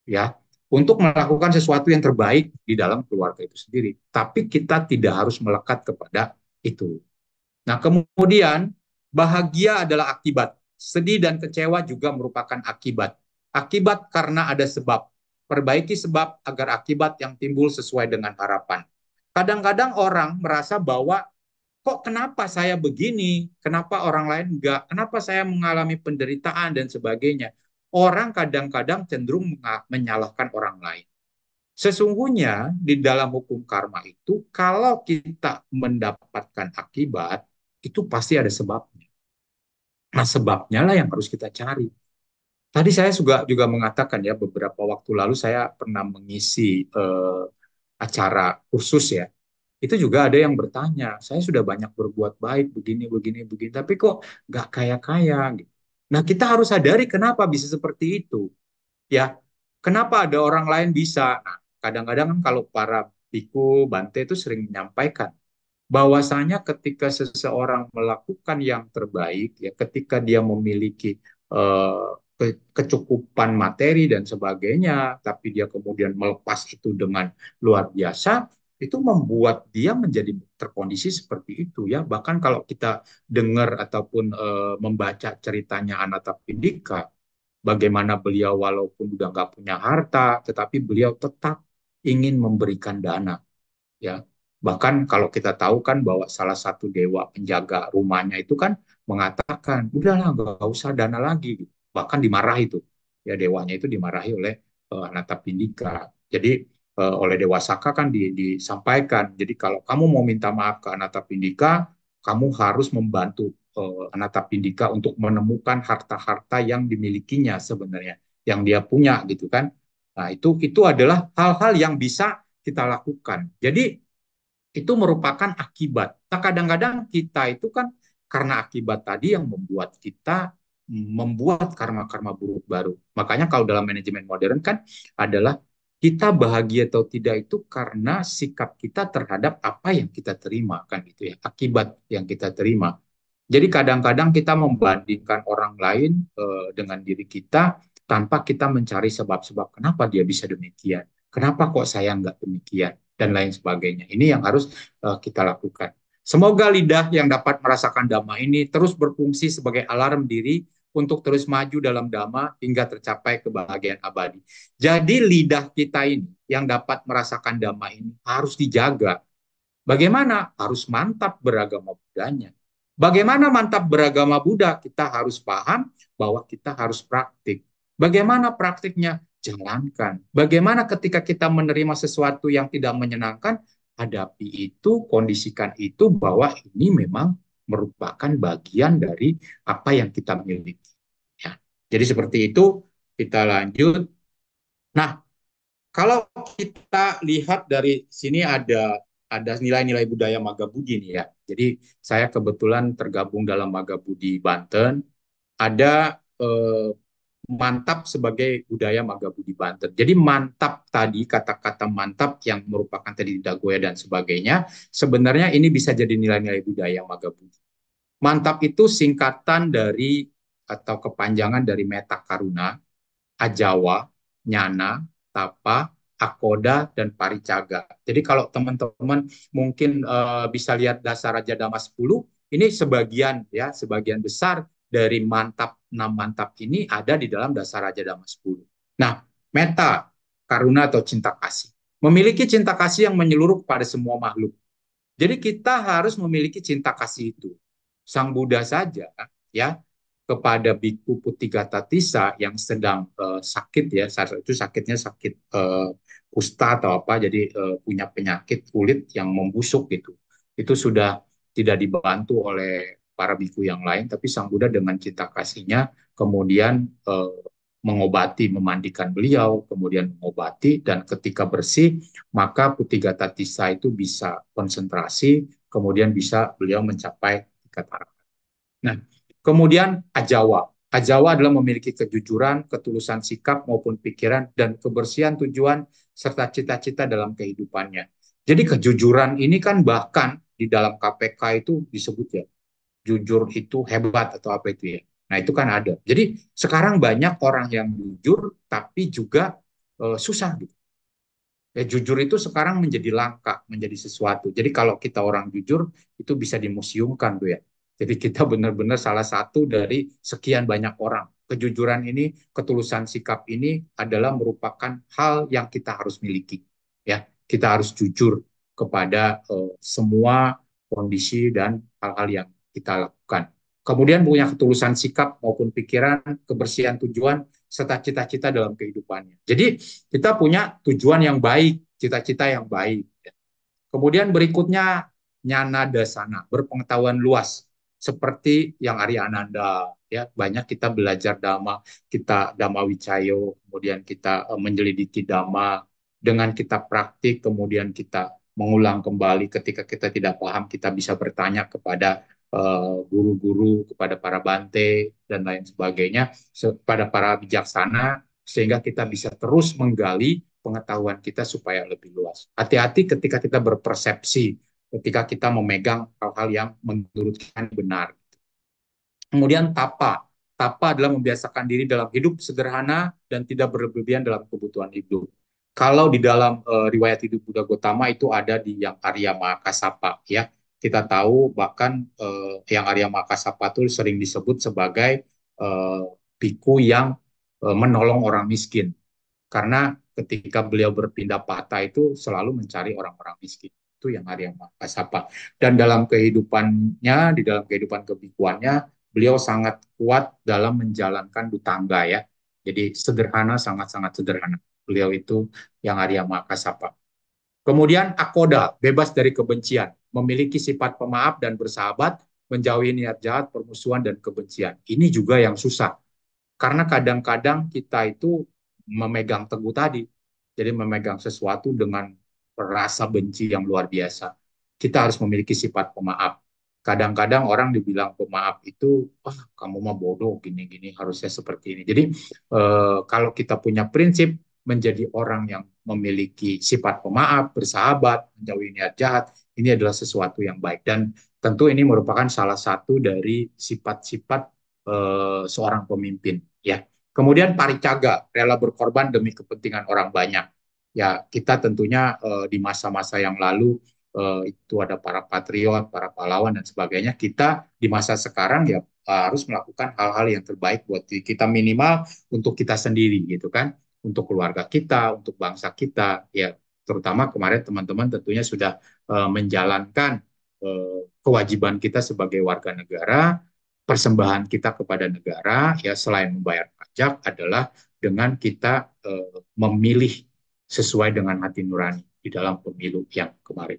ya, untuk melakukan sesuatu yang terbaik di dalam keluarga itu sendiri. Tapi kita tidak harus melekat kepada itu. Nah, kemudian bahagia adalah akibat. Sedih dan kecewa juga merupakan akibat. Akibat karena ada sebab. Perbaiki sebab agar akibat yang timbul sesuai dengan harapan. Kadang-kadang orang merasa bahwa kok kenapa saya begini, kenapa orang lain enggak, kenapa saya mengalami penderitaan dan sebagainya. Orang kadang-kadang cenderung menyalahkan orang lain. Sesungguhnya di dalam hukum karma itu, kalau kita mendapatkan akibat, itu pasti ada sebabnya. Nah, sebabnya lah yang harus kita cari. Tadi saya juga mengatakan ya, beberapa waktu lalu saya pernah mengisi acara kursus ya. Itu juga ada yang bertanya, saya sudah banyak berbuat baik, begini, begini, begini, tapi kok nggak kaya-kaya gitu. Nah, kita harus sadari kenapa bisa seperti itu. Ya, kenapa ada orang lain bisa? Nah, kadang-kadang kan kalau para biku Bante itu sering menyampaikan bahwasanya ketika seseorang melakukan yang terbaik, ya ketika dia memiliki kecukupan materi dan sebagainya, tapi dia kemudian melepas itu dengan luar biasa, itu membuat dia menjadi terkondisi seperti itu ya. Bahkan kalau kita dengar ataupun membaca ceritanya Anathapindika, bagaimana beliau walaupun udah nggak punya harta, tetapi beliau tetap ingin memberikan dana. Ya, bahkan kalau kita tahu kan bahwa salah satu dewa penjaga rumahnya itu kan mengatakan, udahlah nggak usah dana lagi. Bahkan dimarah itu. ya dewanya itu dimarahi oleh Anatapindika. Jadi oleh Dewa Saka kan disampaikan. Jadi kalau kamu mau minta maaf ke Anatapindika, kamu harus membantu Anatapindika untuk menemukan harta-harta yang dimilikinya sebenarnya, yang dia punya gitu kan. Nah, itu adalah hal-hal yang bisa kita lakukan. Jadi itu merupakan akibat. Nah, kadang-kadang kita itu kan karena akibat tadi yang membuat kita membuat karma-karma buruk baru. Makanya kalau dalam manajemen modern kan adalah kita bahagia atau tidak itu karena sikap kita terhadap apa yang kita terima kan gitu ya, akibat yang kita terima. Jadi kadang-kadang kita membandingkan orang lain dengan diri kita tanpa kita mencari sebab-sebab kenapa dia bisa demikian, kenapa kok saya nggak demikian, dan lain sebagainya. Ini yang harus kita lakukan. Semoga lidah yang dapat merasakan dhamma ini terus berfungsi sebagai alarm diri untuk terus maju dalam dhamma hingga tercapai kebahagiaan abadi. Jadi lidah kita ini yang dapat merasakan dhamma ini harus dijaga. Bagaimana? Harus mantap beragama Budanya. Bagaimana mantap beragama Buddha? Kita harus paham bahwa kita harus praktik. Bagaimana praktiknya? Jalankan. Bagaimana ketika kita menerima sesuatu yang tidak menyenangkan, hadapi itu, kondisikan itu bahwa ini memang merupakan bagian dari apa yang kita miliki. Ya. Jadi seperti itu, kita lanjut. Nah, kalau kita lihat dari sini ada nilai-nilai budaya Magabudi nih ya. Jadi saya kebetulan tergabung dalam Magabudi Banten. Ada mantap sebagai budaya Magabudi Banten. Jadi mantap tadi, kata-kata mantap yang merupakan tadi Dagoya dan sebagainya, sebenarnya ini bisa jadi nilai-nilai budaya Magabudi. Mantap itu singkatan dari atau kepanjangan dari Meta Karuna, Ajawa, Nyana, Tapa, Akoda, dan Paricaga. Jadi kalau teman-teman mungkin bisa lihat dasar Raja Dhamma 10, ini sebagian ya, sebagian besar dari mantap 6 mantap ini ada di dalam dasar Raja Dhamma 10. Nah, meta, karuna atau cinta kasih. Memiliki cinta kasih yang menyeluruh kepada semua makhluk. Jadi kita harus memiliki cinta kasih itu. Sang Buddha saja ya kepada Biku Puttigatatissa yang sedang sakit ya, saat itu sakitnya sakit kusta atau apa, jadi punya penyakit kulit yang membusuk gitu. Itu sudah tidak dibantu oleh para biku yang lain, tapi Sang Buddha dengan cinta kasihnya kemudian mengobati, memandikan beliau, kemudian mengobati, dan ketika bersih, maka Puttigatatissa itu bisa konsentrasi, kemudian bisa beliau mencapai tingkat harapan. Nah, kemudian Ajawa. Ajawa adalah memiliki kejujuran, ketulusan sikap maupun pikiran, dan kebersihan tujuan serta cita-cita dalam kehidupannya. Jadi kejujuran ini kan bahkan di dalam KPK itu disebut ya, jujur itu hebat atau apa itu ya. Nah itu kan ada. Jadi sekarang banyak orang yang jujur tapi juga susah gitu. Ya, jujur itu sekarang menjadi langka, menjadi sesuatu. Jadi kalau kita orang jujur, itu bisa dimuseumkan tuh ya. Jadi kita benar-benar salah satu dari sekian banyak orang. Kejujuran ini, ketulusan sikap ini adalah merupakan hal yang kita harus miliki. Ya, kita harus jujur kepada semua kondisi dan hal-hal yang kita lakukan. Kemudian punya ketulusan sikap maupun pikiran, kebersihan tujuan, serta cita-cita dalam kehidupannya. Jadi kita punya tujuan yang baik, cita-cita yang baik. Kemudian berikutnya nyana dasana, berpengetahuan luas, seperti yang Arya Ananda. Ya, banyak kita belajar dhamma, kita dhamma wicayo, kemudian kita menyelidiki dhamma, dengan kita praktik, kemudian kita mengulang kembali ketika kita tidak paham, kita bisa bertanya kepada guru-guru, kepada para bante, dan lain sebagainya, kepada para bijaksana, sehingga kita bisa terus menggali pengetahuan kita supaya lebih luas. Hati-hati ketika kita berpersepsi, ketika kita memegang hal-hal yang menurut kita benar. Kemudian tapa. Tapa adalah membiasakan diri dalam hidup sederhana dan tidak berlebihan dalam kebutuhan hidup. Kalau di dalam riwayat hidup Buddha Gotama itu ada di yang Arya Mahakasapa ya. Kita tahu bahkan yang Arya Mahakasapa itu sering disebut sebagai biku yang menolong orang miskin. Karena ketika beliau berpindah patah itu selalu mencari orang-orang miskin. Itu yang Arya Mahakasapa. Dan dalam kehidupannya, di dalam kehidupan kebikuannya, beliau sangat kuat dalam menjalankan dutangga ya. Jadi sederhana, sangat-sangat sederhana. Beliau itu yang Arya Makasapa. Kemudian akoda, bebas dari kebencian, memiliki sifat pemaaf dan bersahabat, menjauhi niat jahat, permusuhan, dan kebencian. Ini juga yang susah. Karena kadang-kadang kita itu memegang teguh tadi. Jadi memegang sesuatu dengan rasa benci yang luar biasa. Kita harus memiliki sifat pemaaf. Kadang-kadang orang dibilang pemaaf itu, wah kamu mah bodoh, gini-gini, harusnya seperti ini. Jadi kalau kita punya prinsip menjadi orang yang memiliki sifat pemaaf, bersahabat, menjauhi niat jahat, ini adalah sesuatu yang baik. Dan tentu ini merupakan salah satu dari sifat-sifat seorang pemimpin. Ya, kemudian paricaga, rela berkorban demi kepentingan orang banyak. Ya, kita tentunya di masa-masa yang lalu itu ada para patriot, para pahlawan dan sebagainya. Kita di masa sekarang ya harus melakukan hal-hal yang terbaik buat diri kita, minimal untuk kita sendiri gitu kan, untuk keluarga kita, untuk bangsa kita. Ya, terutama kemarin teman-teman tentunya sudah menjalankan kewajiban kita sebagai warga negara. Persembahan kita kepada negara ya selain membayar pajak adalah dengan kita memilih sesuai dengan hati nurani di dalam pemilu yang kemarin.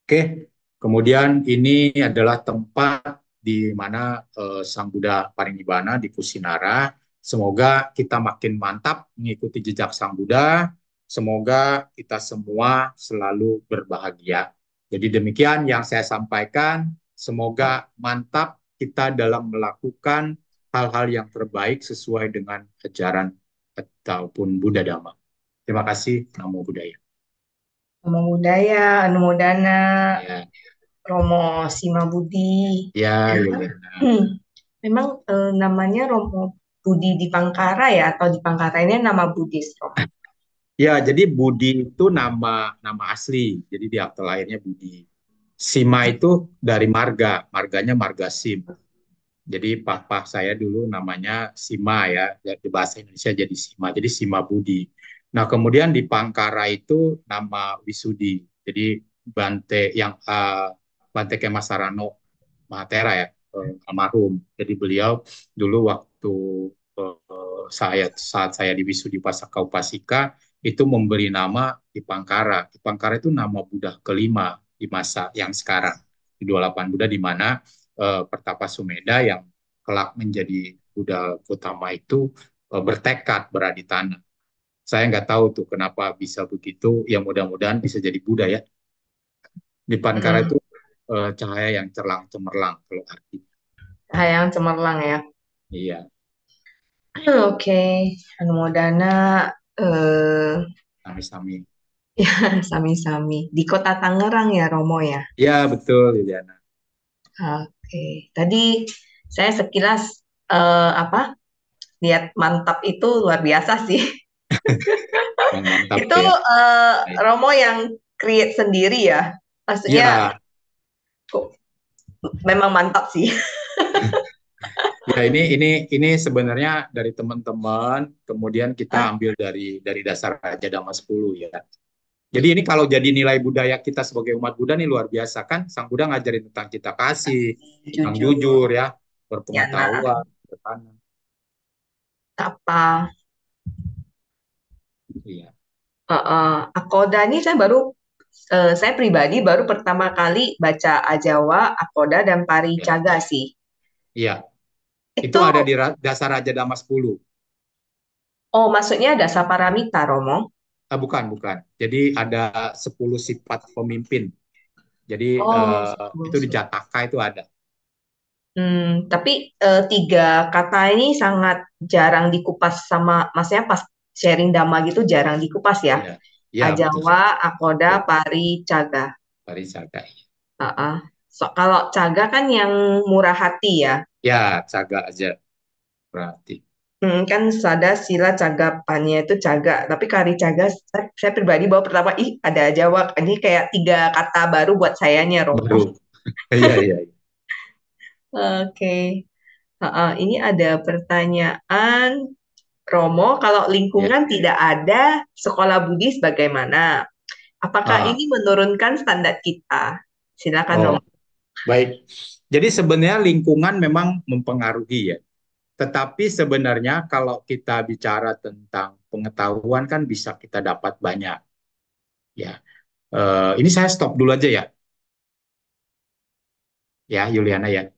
Oke, kemudian ini adalah tempat di mana Sang Buddha Parinibbana di Kusinara. Semoga kita makin mantap mengikuti jejak Sang Buddha. Semoga kita semua selalu berbahagia. Jadi demikian yang saya sampaikan. Semoga mantap kita dalam melakukan hal-hal yang terbaik sesuai dengan ajaran ataupun Buddha Dhamma. Terima kasih. Namo Buddhaya. Namo Buddhaya, Anumodana, Ya, Romo Simabudi. ya, Ya. Yuliana. Memang namanya Romo Budi Dipangkara ya, atau Dipangkara ini nama Buddhis, Romo? Ya, jadi Budi itu nama nama asli. Jadi di akte lahirnya Budi. Sima itu dari marga, marganya marga Sim. Jadi papa saya dulu namanya Sima ya, di bahasa Indonesia jadi Sima. Jadi Sima Budi. Nah, kemudian di Pangkara itu nama Wisudi. Jadi Bante yang Bante Kemasarano Mahatera ya, almarhum. Jadi beliau dulu waktu saat saya di Wisudi Pasaka Upasika itu memberi nama Dipangkara. Dipangkara itu nama Buddha kelima di masa yang sekarang di 28 Buddha, di mana Pertapa Sumedha yang kelak menjadi Buddha Gautama itu bertekad beraditana. Saya nggak tahu tuh kenapa bisa begitu. Ya mudah-mudahan bisa jadi Buddha ya. Di Pankara itu cahaya yang cerlang cemerlang kalau artinya. Yang cemerlang ya. Iya, Oke, Anumodana, sami-sami. ya sami-sami. Di Kota Tangerang ya, Romo ya. Ya betul, Liliana. Oke, tadi saya sekilas lihat mantap itu luar biasa sih. Yang mantap Itu ya. Romo yang create sendiri ya. Maksudnya Ya, kok memang mantap sih. ya ini sebenarnya dari teman-teman, kemudian kita ambil dari dasar Raja Dhamma 10 ya. Jadi ini kalau jadi nilai budaya kita sebagai umat Buddha nih luar biasa kan. Sang Buddha ngajarin tentang kita kasih, yang Jujur. jujur ya, Ya, nah, berpengetahuan, sederhana. apa? Iya. Akoda ini saya pribadi baru pertama kali baca Ajawa, Akoda, dan Ya. Paricaga sih. Iya. Itu Itu, ada di dasar Raja Dhamma 10. oh maksudnya Dasa Paramita, Romo? Bukan, bukan. Jadi ada 10 sifat pemimpin. Jadi Oh, itu di Jataka itu ada. Tapi tiga kata ini sangat jarang dikupas sama, maksudnya pas sharing Dhamma gitu jarang dikupas ya. Iya. Iya, betul Ajawa, sekali. Akoda, Betul. Paricaga. Parisaga. Kalau Caga kan yang murah hati ya. Ya, caga aja berarti. Kan Sada Sila Cagapannya itu Caga, tapi Kari Caga saya pribadi bawa pertama, ada Jawa, ini kayak tiga kata baru buat sayanya Romo. Baru. Iya, iya. Iya. Oke. Ini ada pertanyaan Romo, kalau Ya. lingkungan tidak ada sekolah Buddhis bagaimana? Apakah Ah, ini menurunkan standar kita? Silakan oh, Romo. baik. Jadi sebenarnya lingkungan memang mempengaruhi ya. Tetapi sebenarnya kalau kita bicara tentang pengetahuan kan bisa kita dapat banyak. Ya, ini saya stop dulu aja ya Yuliana ya.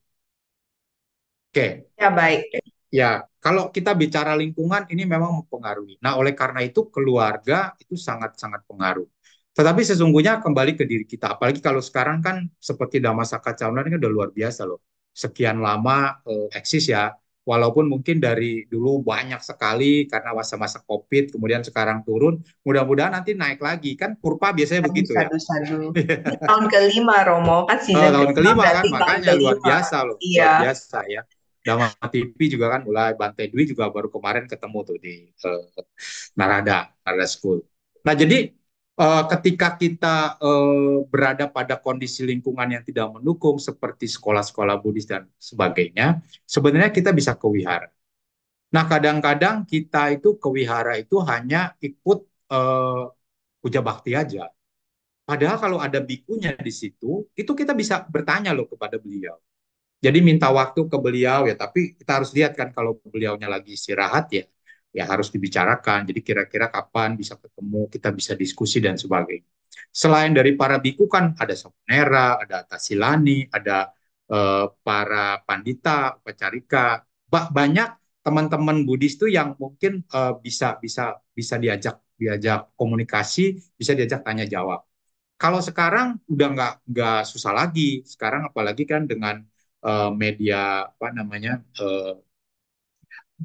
Oke. Ya, baik. Ya, kalau kita bicara lingkungan ini memang mempengaruhi. Nah, oleh karena itu keluarga itu sangat-sangat pengaruh. Tetapi sesungguhnya kembali ke diri kita, apalagi kalau sekarang kan seperti Dhamma Sakacaunan ini udah luar biasa loh. Sekian lama eksis ya, walaupun mungkin dari dulu banyak sekali karena masa-masa COVID, kemudian sekarang turun, mudah-mudahan nanti naik lagi. Kan kurva biasanya Sadu, begitu ya. sadu, sadu. Ini tahun kelima, Romo. Kan season Tahun kelima kelima kan, berarti tahun makanya luar kelima. biasa loh, luar Iya. biasa ya. Dama TV juga kan mulai, Bante Dwi juga baru kemarin ketemu tuh di Narada School. Nah jadi ketika kita berada pada kondisi lingkungan yang tidak mendukung seperti sekolah-sekolah Buddhis dan sebagainya, sebenarnya kita bisa ke wihara. Nah kadang-kadang kita itu ke wihara itu hanya ikut puja bakti aja. Padahal kalau ada bikunya di situ, itu kita bisa bertanya loh kepada beliau. Jadi minta waktu ke beliau ya, tapi kita harus lihat kan kalau beliaunya lagi istirahat ya, ya harus dibicarakan. Jadi kira-kira kapan bisa ketemu, kita bisa diskusi dan sebagainya. Selain dari para biku kan ada samanera, ada tasilani, ada para pandita, pacarika, banyak teman-teman Buddhis tuh yang mungkin bisa bisa bisa diajak komunikasi, bisa diajak tanya jawab. Kalau sekarang udah nggak susah lagi. Sekarang apalagi kan dengan media apa namanya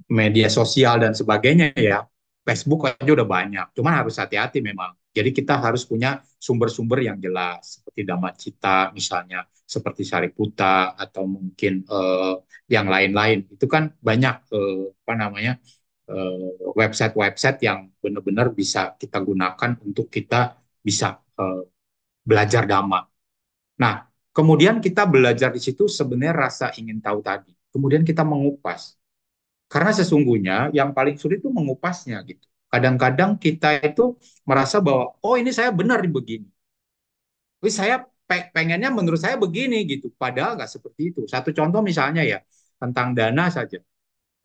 media sosial dan sebagainya ya. Facebook aja udah banyak. Cuman harus hati-hati memang. Jadi kita harus punya sumber-sumber yang jelas seperti Damacita misalnya, seperti Sariputta atau mungkin yang lain-lain. Itu kan banyak apa namanya website-website yang benar-benar bisa kita gunakan untuk kita bisa belajar Dhamma. Nah, kemudian kita belajar di situ sebenarnya rasa ingin tahu tadi. Kemudian kita mengupas. Karena sesungguhnya yang paling sulit itu mengupasnya gitu. Kadang-kadang kita itu merasa bahwa, oh ini saya benar begini. Tapi saya pengennya menurut saya begini gitu. Padahal nggak seperti itu. Satu contoh misalnya ya, tentang dana saja.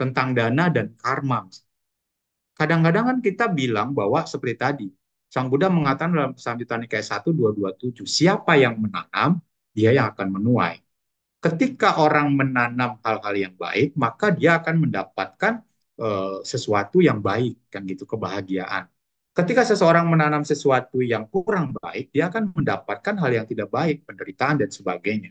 Tentang dana dan karma. Kadang-kadang kan kita bilang bahwa seperti tadi, Sang Buddha mengatakan dalam Samyutta Nikaya 1227, siapa yang menanam, dia yang akan menuai. Ketika orang menanam hal-hal yang baik, maka dia akan mendapatkan sesuatu yang baik, kan gitu, kebahagiaan. Ketika seseorang menanam sesuatu yang kurang baik, dia akan mendapatkan hal yang tidak baik, penderitaan dan sebagainya.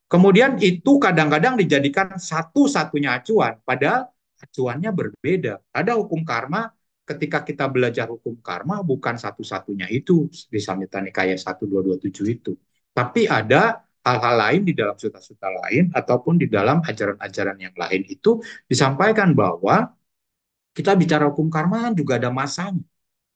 Kemudian itu kadang-kadang dijadikan satu-satunya acuan, padahal acuannya berbeda. Ada hukum karma, ketika kita belajar hukum karma bukan satu-satunya itu di Samyutta Nikaya 1227 itu. Tapi ada hal-hal lain di dalam sutta-sutta lain ataupun di dalam ajaran-ajaran yang lain itu disampaikan bahwa kita bicara hukum karma kan juga ada masanya,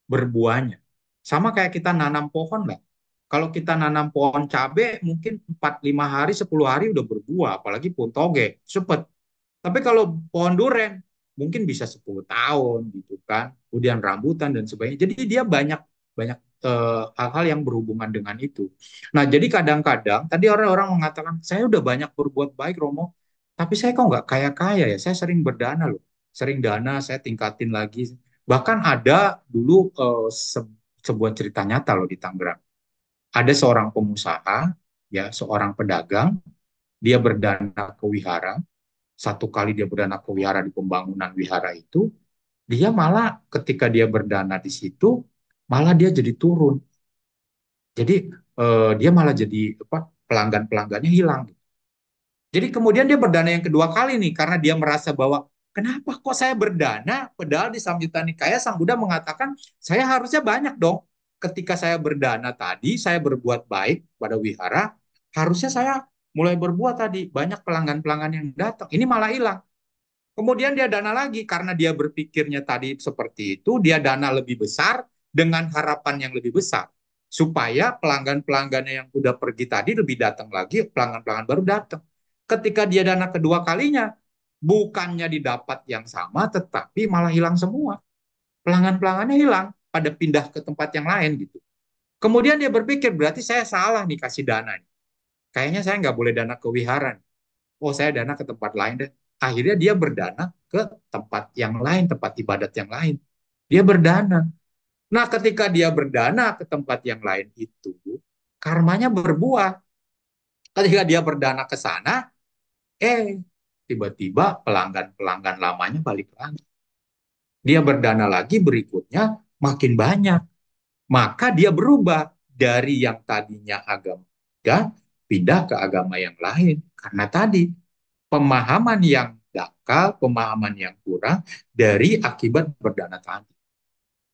berbuahnya. Sama kayak kita nanam pohon lah. Kalau kita nanam pohon cabai mungkin 4-5 hari, 10 hari udah berbuah, apalagi pohon toge, cepet. Tapi kalau pohon duren mungkin bisa 10 tahun gitu kan, kemudian rambutan dan sebagainya. Jadi dia banyak banyak hal-hal yang berhubungan dengan itu. Nah, jadi kadang-kadang tadi orang-orang mengatakan saya udah banyak berbuat baik Romo, tapi saya kok nggak kaya-kaya ya. Saya sering berdana loh, sering dana saya tingkatin lagi. Bahkan ada dulu sebuah cerita nyata loh di Tangerang. Ada seorang pengusaha, ya seorang pedagang, dia berdana ke wihara. Satu kali dia berdana ke wihara di pembangunan wihara itu, dia malah ketika dia berdana di situ, malah dia jadi turun. Jadi dia malah jadi apa pelanggan-pelanggannya hilang. Jadi kemudian dia berdana yang kedua kali nih karena dia merasa bahwa kenapa kok saya berdana padahal di Samyutta Nikaya Sang Buddha mengatakan saya harusnya banyak dong. Ketika saya berdana tadi, saya berbuat baik pada wihara, harusnya saya mulai berbuat tadi banyak pelanggan-pelanggan yang datang. Ini malah hilang. Kemudian dia dana lagi karena dia berpikirnya tadi seperti itu, dia dana lebih besar dengan harapan yang lebih besar supaya pelanggan-pelanggannya yang udah pergi tadi lebih datang lagi, pelanggan-pelanggan baru datang. Ketika dia dana kedua kalinya, bukannya didapat yang sama, tetapi malah hilang semua. Pelanggan-pelanggannya hilang, pada pindah ke tempat yang lain gitu. Kemudian dia berpikir, berarti saya salah nih kasih dana. Kayaknya saya nggak boleh dana ke wihara. Oh, saya dana ke tempat lain deh. akhirnya dia berdana ke tempat yang lain, tempat ibadat yang lain. Dia berdana. Nah, ketika dia berdana ke tempat yang lain itu, karmanya berbuah. Ketika dia berdana ke sana, tiba-tiba pelanggan-pelanggan lamanya balik lagi. Dia berdana lagi berikutnya makin banyak. Maka dia berubah dari yang tadinya agama Buddha pindah ke agama yang lain. Karena tadi pemahaman yang dangkal, pemahaman yang kurang dari akibat berdana tadi.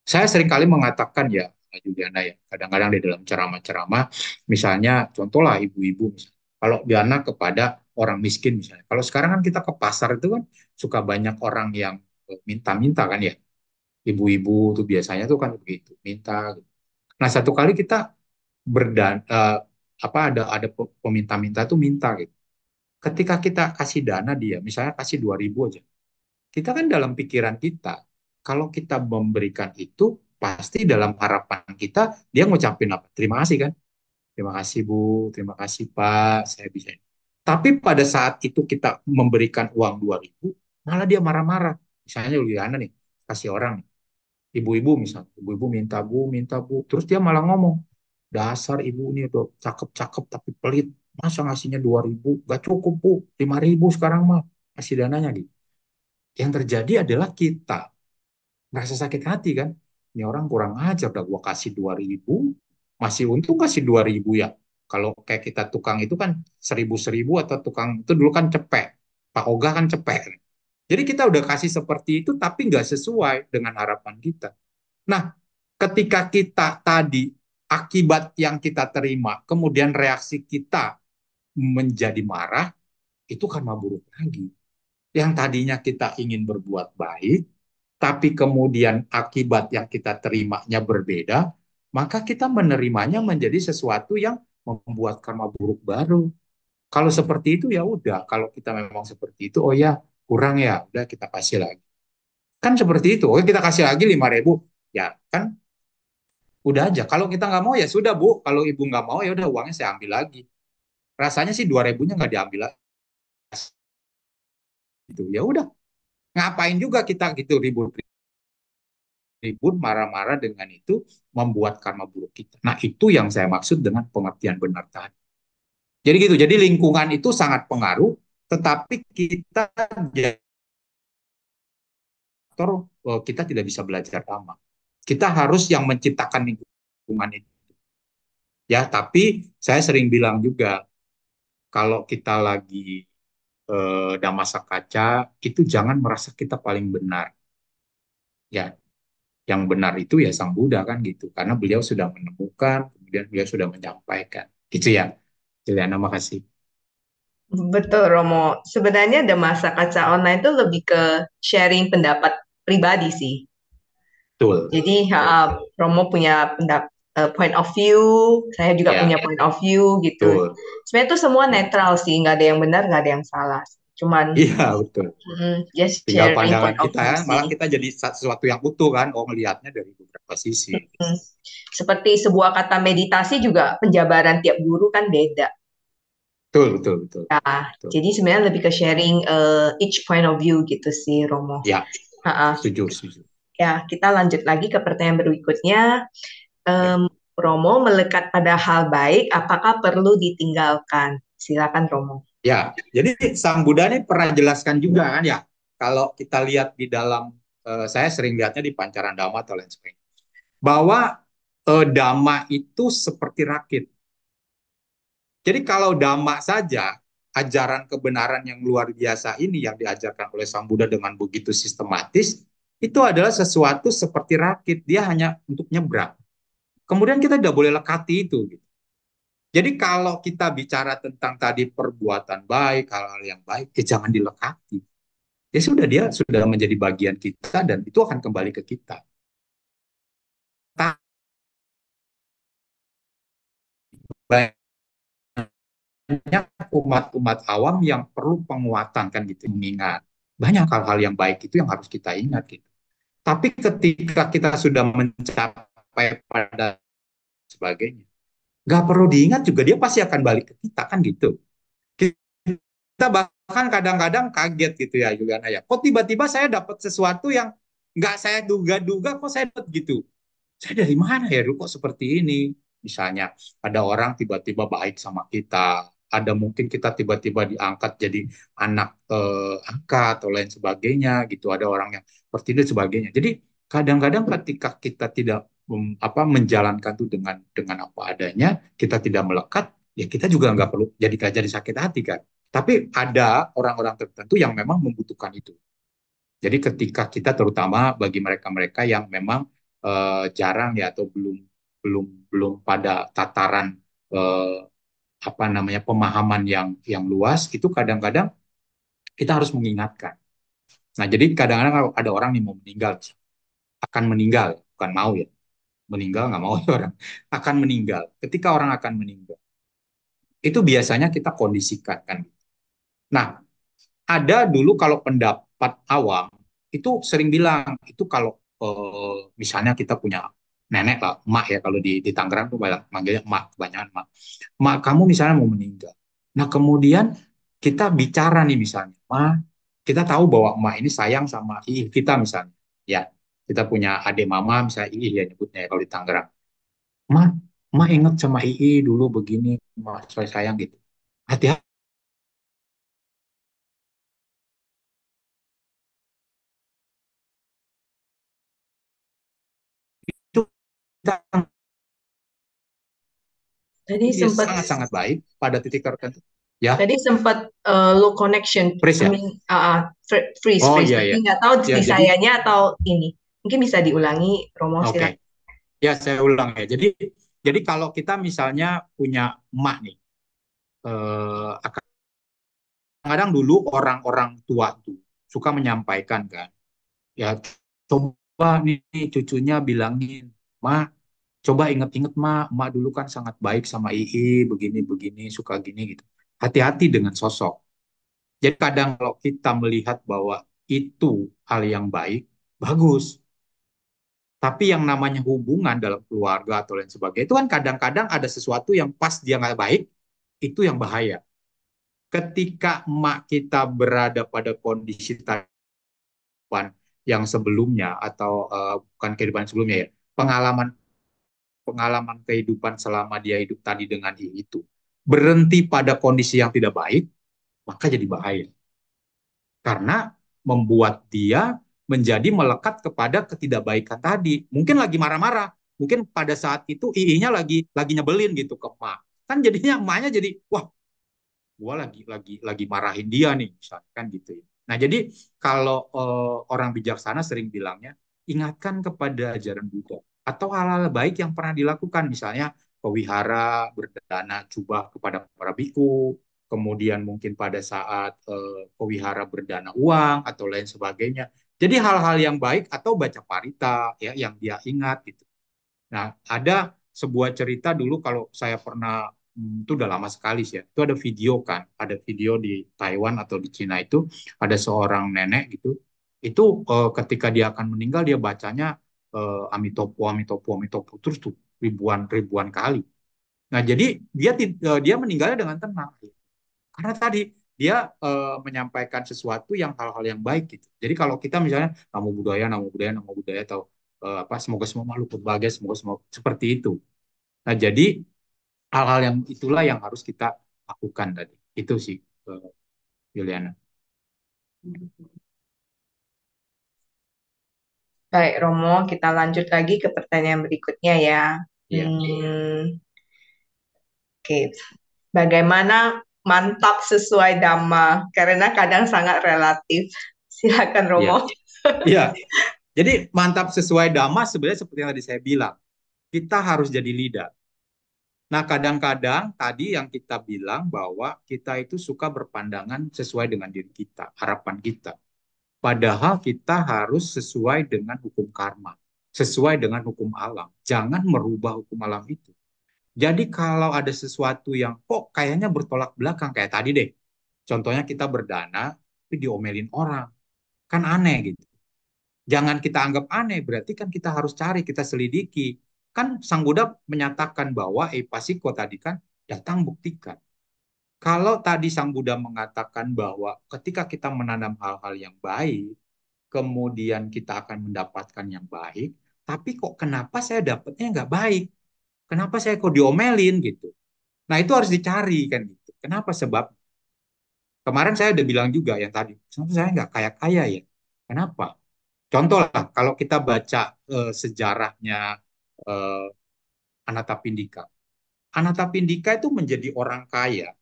Saya seringkali mengatakan ya, Juliana ya, kadang-kadang di dalam ceramah-ceramah, misalnya contohlah ibu-ibu, kalau dana kepada orang miskin misalnya. Kalau sekarang kan kita ke pasar itu kan suka banyak orang yang minta-minta kan ya. Ibu-ibu tuh biasanya tuh kan begitu, minta. Nah, satu kali kita ada peminta-minta tuh minta gitu. Ketika kita kasih dana dia, misalnya kasih 2.000 aja. Kita kan dalam pikiran kita, kalau kita memberikan itu, pasti dalam harapan kita, dia ngucapin apa? Terima kasih kan? Terima kasih Bu, terima kasih Pak, saya bisa. Tapi pada saat itu kita memberikan uang 2.000, malah dia marah-marah. Misalnya Juliana nih, kasih orang, ibu-ibu misalnya, ibu-ibu minta Bu, terus dia malah ngomong, dasar ibu ini udah cakep-cakep tapi pelit, masa ngasihnya 2.000, gak cukup Bu, 5.000 sekarang mah, kasih dananya gitu. Yang terjadi adalah kita merasa sakit hati kan. Ini orang kurang ajar, udah gua kasih 2.000, masih untung kasih 2.000 ya. Kalau kayak kita tukang itu kan 1.000 atau tukang itu dulu kan cepet. Pak Oga kan cepet. Jadi kita udah kasih seperti itu tapi nggak sesuai dengan harapan kita. Nah, ketika kita tadi akibat yang kita terima, kemudian reaksi kita menjadi marah, itu karma buruk lagi. Yang tadinya kita ingin berbuat baik, tapi kemudian akibat yang kita terimanya berbeda, maka kita menerimanya menjadi sesuatu yang membuat karma buruk baru. Kalau seperti itu ya udah, kalau kita memang seperti itu, oh ya kurang ya, udah kita kasih lagi. Kan seperti itu, oh kita kasih lagi 5.000, ya kan udah aja. Kalau kita nggak mau ya sudah Bu, kalau ibu nggak mau ya udah uangnya saya ambil lagi. Rasanya sih 2.000-nya nggak diambil lagi. Gitu. Ya udah, ngapain juga kita gitu ribut ribut, marah-marah dengan itu membuat karma buruk kita. Nah, itu yang saya maksud dengan pengertian benar tadi. Jadi gitu, jadi lingkungan itu sangat pengaruh, tetapi kita kita tidak bisa belajar lama. Kita harus yang menciptakan lingkungan itu. Ya, tapi saya sering bilang juga, kalau kita lagi dalam masa kaca, itu jangan merasa kita paling benar. Ya, yang benar itu ya Sang Buddha kan gitu, karena beliau sudah menemukan, kemudian beliau sudah menyampaikan, gitu ya. Juliana, makasih. Betul, Romo. Sebenarnya The Masa Kaca Online itu lebih ke sharing pendapat pribadi sih. Betul. Jadi, Romo punya point of view, saya juga Ya, punya point of view gitu. betul. Sebenarnya itu semua netral sih, nggak ada yang benar, nggak ada yang salah. Cuman Iya, betul. just Tinggal sharing pandangan point of kita view ya, malah sih. kita jadi sesuatu yang utuh kan, oh melihatnya dari beberapa sisi. Hmm. Seperti sebuah kata meditasi juga penjabaran tiap guru kan beda. Betul, betul, betul. Ya, Betul. jadi sebenarnya lebih ke sharing each point of view gitu sih, Romo. Ya, Ha-ha. setuju, setuju. Ya, kita lanjut lagi ke pertanyaan berikutnya. Ya. Romo, melekat pada hal baik, apakah perlu ditinggalkan? Silakan, Romo. Ya, jadi Sang Buddha ini pernah jelaskan juga kan ya, kalau kita lihat di dalam, saya sering lihatnya di Pancaran Dhamma atau lain sebagainya, bahwa Dhamma itu seperti rakit. Jadi kalau Dhamma saja, ajaran kebenaran yang luar biasa ini yang diajarkan oleh Sang Buddha dengan begitu sistematis, itu adalah sesuatu seperti rakit, dia hanya untuk nyebrang. Kemudian kita tidak boleh lekati itu. Gitu. Jadi kalau kita bicara tentang tadi perbuatan baik, hal-hal yang baik, jangan dilekati. Ya sudah, dia sudah menjadi bagian kita dan itu akan kembali ke kita. Banyak umat-umat awam yang perlu penguatan kan gitu, mengingat banyak hal-hal yang baik itu yang harus kita ingat gitu. Tapi ketika kita sudah mencapai pada sebagainya, nggak perlu diingat juga dia pasti akan balik ke kita kan gitu. Kita Kita bahkan kadang-kadang kaget gitu ya Juliana ya. Kok tiba-tiba saya dapat sesuatu yang nggak saya duga-duga, kok saya dapat gitu. Saya dari mana ya, kok seperti ini? Misalnya ada orang tiba-tiba baik sama kita, ada mungkin kita tiba-tiba diangkat jadi anak angkat atau lain sebagainya gitu. Ada orang yang seperti itu sebagainya. Jadi kadang-kadang ketika kita tidak menjalankan itu dengan apa adanya, kita tidak melekat, ya kita juga nggak perlu jadi sakit hati kan. Tapi ada orang-orang tertentu yang memang membutuhkan itu. Jadi ketika kita terutama bagi mereka-mereka yang memang jarang ya atau belum belum belum pada tataran eh, pemahaman yang luas, itu kadang-kadang kita harus mengingatkan. Nah, jadi kadang-kadang kalau ada orang yang mau meninggal, akan meninggal, bukan mau ya, meninggal nggak mau orang akan meninggal. Ketika orang akan meninggal, itu biasanya kita kondisikan kan. Nah, ada dulu kalau pendapat awam itu sering bilang itu kalau misalnya kita punya nenek lah, emak ya, kalau di Tangerang tuh banyak manggilnya emak, kebanyakan emak. Emak kamu misalnya mau meninggal. Nah, kemudian kita bicara nih misalnya, emak, kita tahu bahwa emak ini sayang sama ii kita misalnya. Ya, kita punya adik mama misalnya ii ya nyebutnya ya kalau di Tangerang. Emak, emak inget sama ii dulu begini, emak saya sayang gitu. Hati-hati itu kita Tadi dia sempat sangat-sangat baik pada titik tertentu. Ya, tadi sempat low connection, Pris I ya. mean freeze Oh freeze. iya Tapi ya. nggak tahu Ya di jadi sayanya atau ini. Mungkin bisa diulangi, Romo, oke. silakan. Ya saya ulang ya. Jadi kalau kita misalnya punya emak nih, kadang dulu orang-orang tua tuh suka menyampaikan kan, ya coba nih cucunya bilangin, Ma, coba inget-inget Ma dulu kan sangat baik sama Ii, begini-begini, suka gini gitu. Hati-hati dengan sosok. Jadi kadang kalau kita melihat bahwa itu hal yang baik, bagus. Tapi yang namanya hubungan dalam keluarga atau lain sebagainya, itu kan kadang-kadang ada sesuatu yang pas dia nggak baik, itu yang bahaya. Ketika emak kita berada pada kondisi kehidupan yang sebelumnya, atau bukan kehidupan sebelumnya ya, pengalaman pengalaman kehidupan selama dia hidup tadi dengan itu, berhenti pada kondisi yang tidak baik, maka jadi bahaya. Karena membuat dia menjadi melekat kepada ketidakbaikan tadi. Mungkin lagi marah-marah, mungkin pada saat itu iinya lagi nyebelin gitu ke emak. Kan jadinya emaknya jadi wah, gua lagi marahin dia nih, misalkan gitu ya. Nah, jadi kalau orang bijaksana sering bilangnya ingatkan kepada ajaran Buddha atau hal-hal baik yang pernah dilakukan, misalnya pewihara berdana jubah kepada para biku, kemudian mungkin pada saat pewihara berdana uang atau lain sebagainya. Jadi hal-hal yang baik atau baca parita ya yang dia ingat gitu. Nah, ada sebuah cerita dulu kalau saya pernah, itu udah lama sekali sih ya. Itu ada video kan, ada video di Taiwan atau di Cina itu ada seorang nenek gitu. Itu ketika dia akan meninggal dia bacanya Amitopo Amitopo Amitopo terus tuh ribuan ribuan kali. Nah, jadi dia meninggalnya dengan tenang. Karena tadi dia menyampaikan sesuatu yang hal-hal yang baik gitu. Jadi kalau kita misalnya namo budaya atau semoga semua makhluk berbahagia, semoga semua seperti itu. Nah, jadi hal-hal yang itulah yang harus kita lakukan tadi. Itu sih, uh, Juliana. Baik, Romo, kita lanjut lagi ke pertanyaan berikutnya ya. Iya. Oke, bagaimana mantap sesuai Dhamma? Karena kadang sangat relatif. Silakan, Iya. Romo. Iya. Jadi mantap sesuai dhamma sebenarnya seperti yang tadi saya bilang. Kita harus jadi leader. Nah, kadang-kadang tadi yang kita bilang bahwa kita itu suka berpandangan sesuai dengan diri kita, harapan kita. Padahal kita harus sesuai dengan hukum karma, sesuai dengan hukum alam. Jangan merubah hukum alam itu. Jadi kalau ada sesuatu yang kok kayaknya bertolak belakang, kayak tadi deh, contohnya kita berdana, tapi diomelin orang. Kan aneh gitu. Jangan kita anggap aneh, berarti kan kita harus cari, kita selidiki. Kan Sang Buddha menyatakan bahwa Epasiko tadi kan datang buktikan. Kalau tadi Sang Buddha mengatakan bahwa ketika kita menanam hal-hal yang baik, kemudian kita akan mendapatkan yang baik, tapi kok kenapa saya dapatnya nggak baik? Kenapa saya kok diomelin gitu? Nah itu harus dicari kan gitu. Kenapa sebab? Kemarin saya udah bilang juga yang tadi, sebenarnya saya nggak kaya-kaya ya. Kenapa? Contoh lah, kalau kita baca sejarahnya eh, Anathapindika. Anathapindika itu menjadi orang kaya.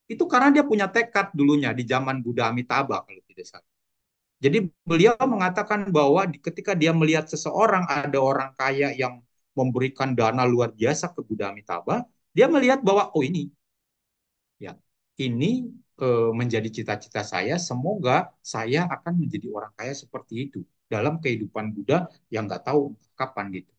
Itu karena dia punya tekad dulunya di zaman Buddha Amitabha kalau tidak salah. Jadi beliau mengatakan bahwa ketika dia melihat seseorang, ada orang kaya yang memberikan dana luar biasa ke Buddha Amitabha, dia melihat bahwa oh ya ini menjadi cita-cita saya. Semoga saya akan menjadi orang kaya seperti itu dalam kehidupan Buddha yang nggak tahu kapan gitu.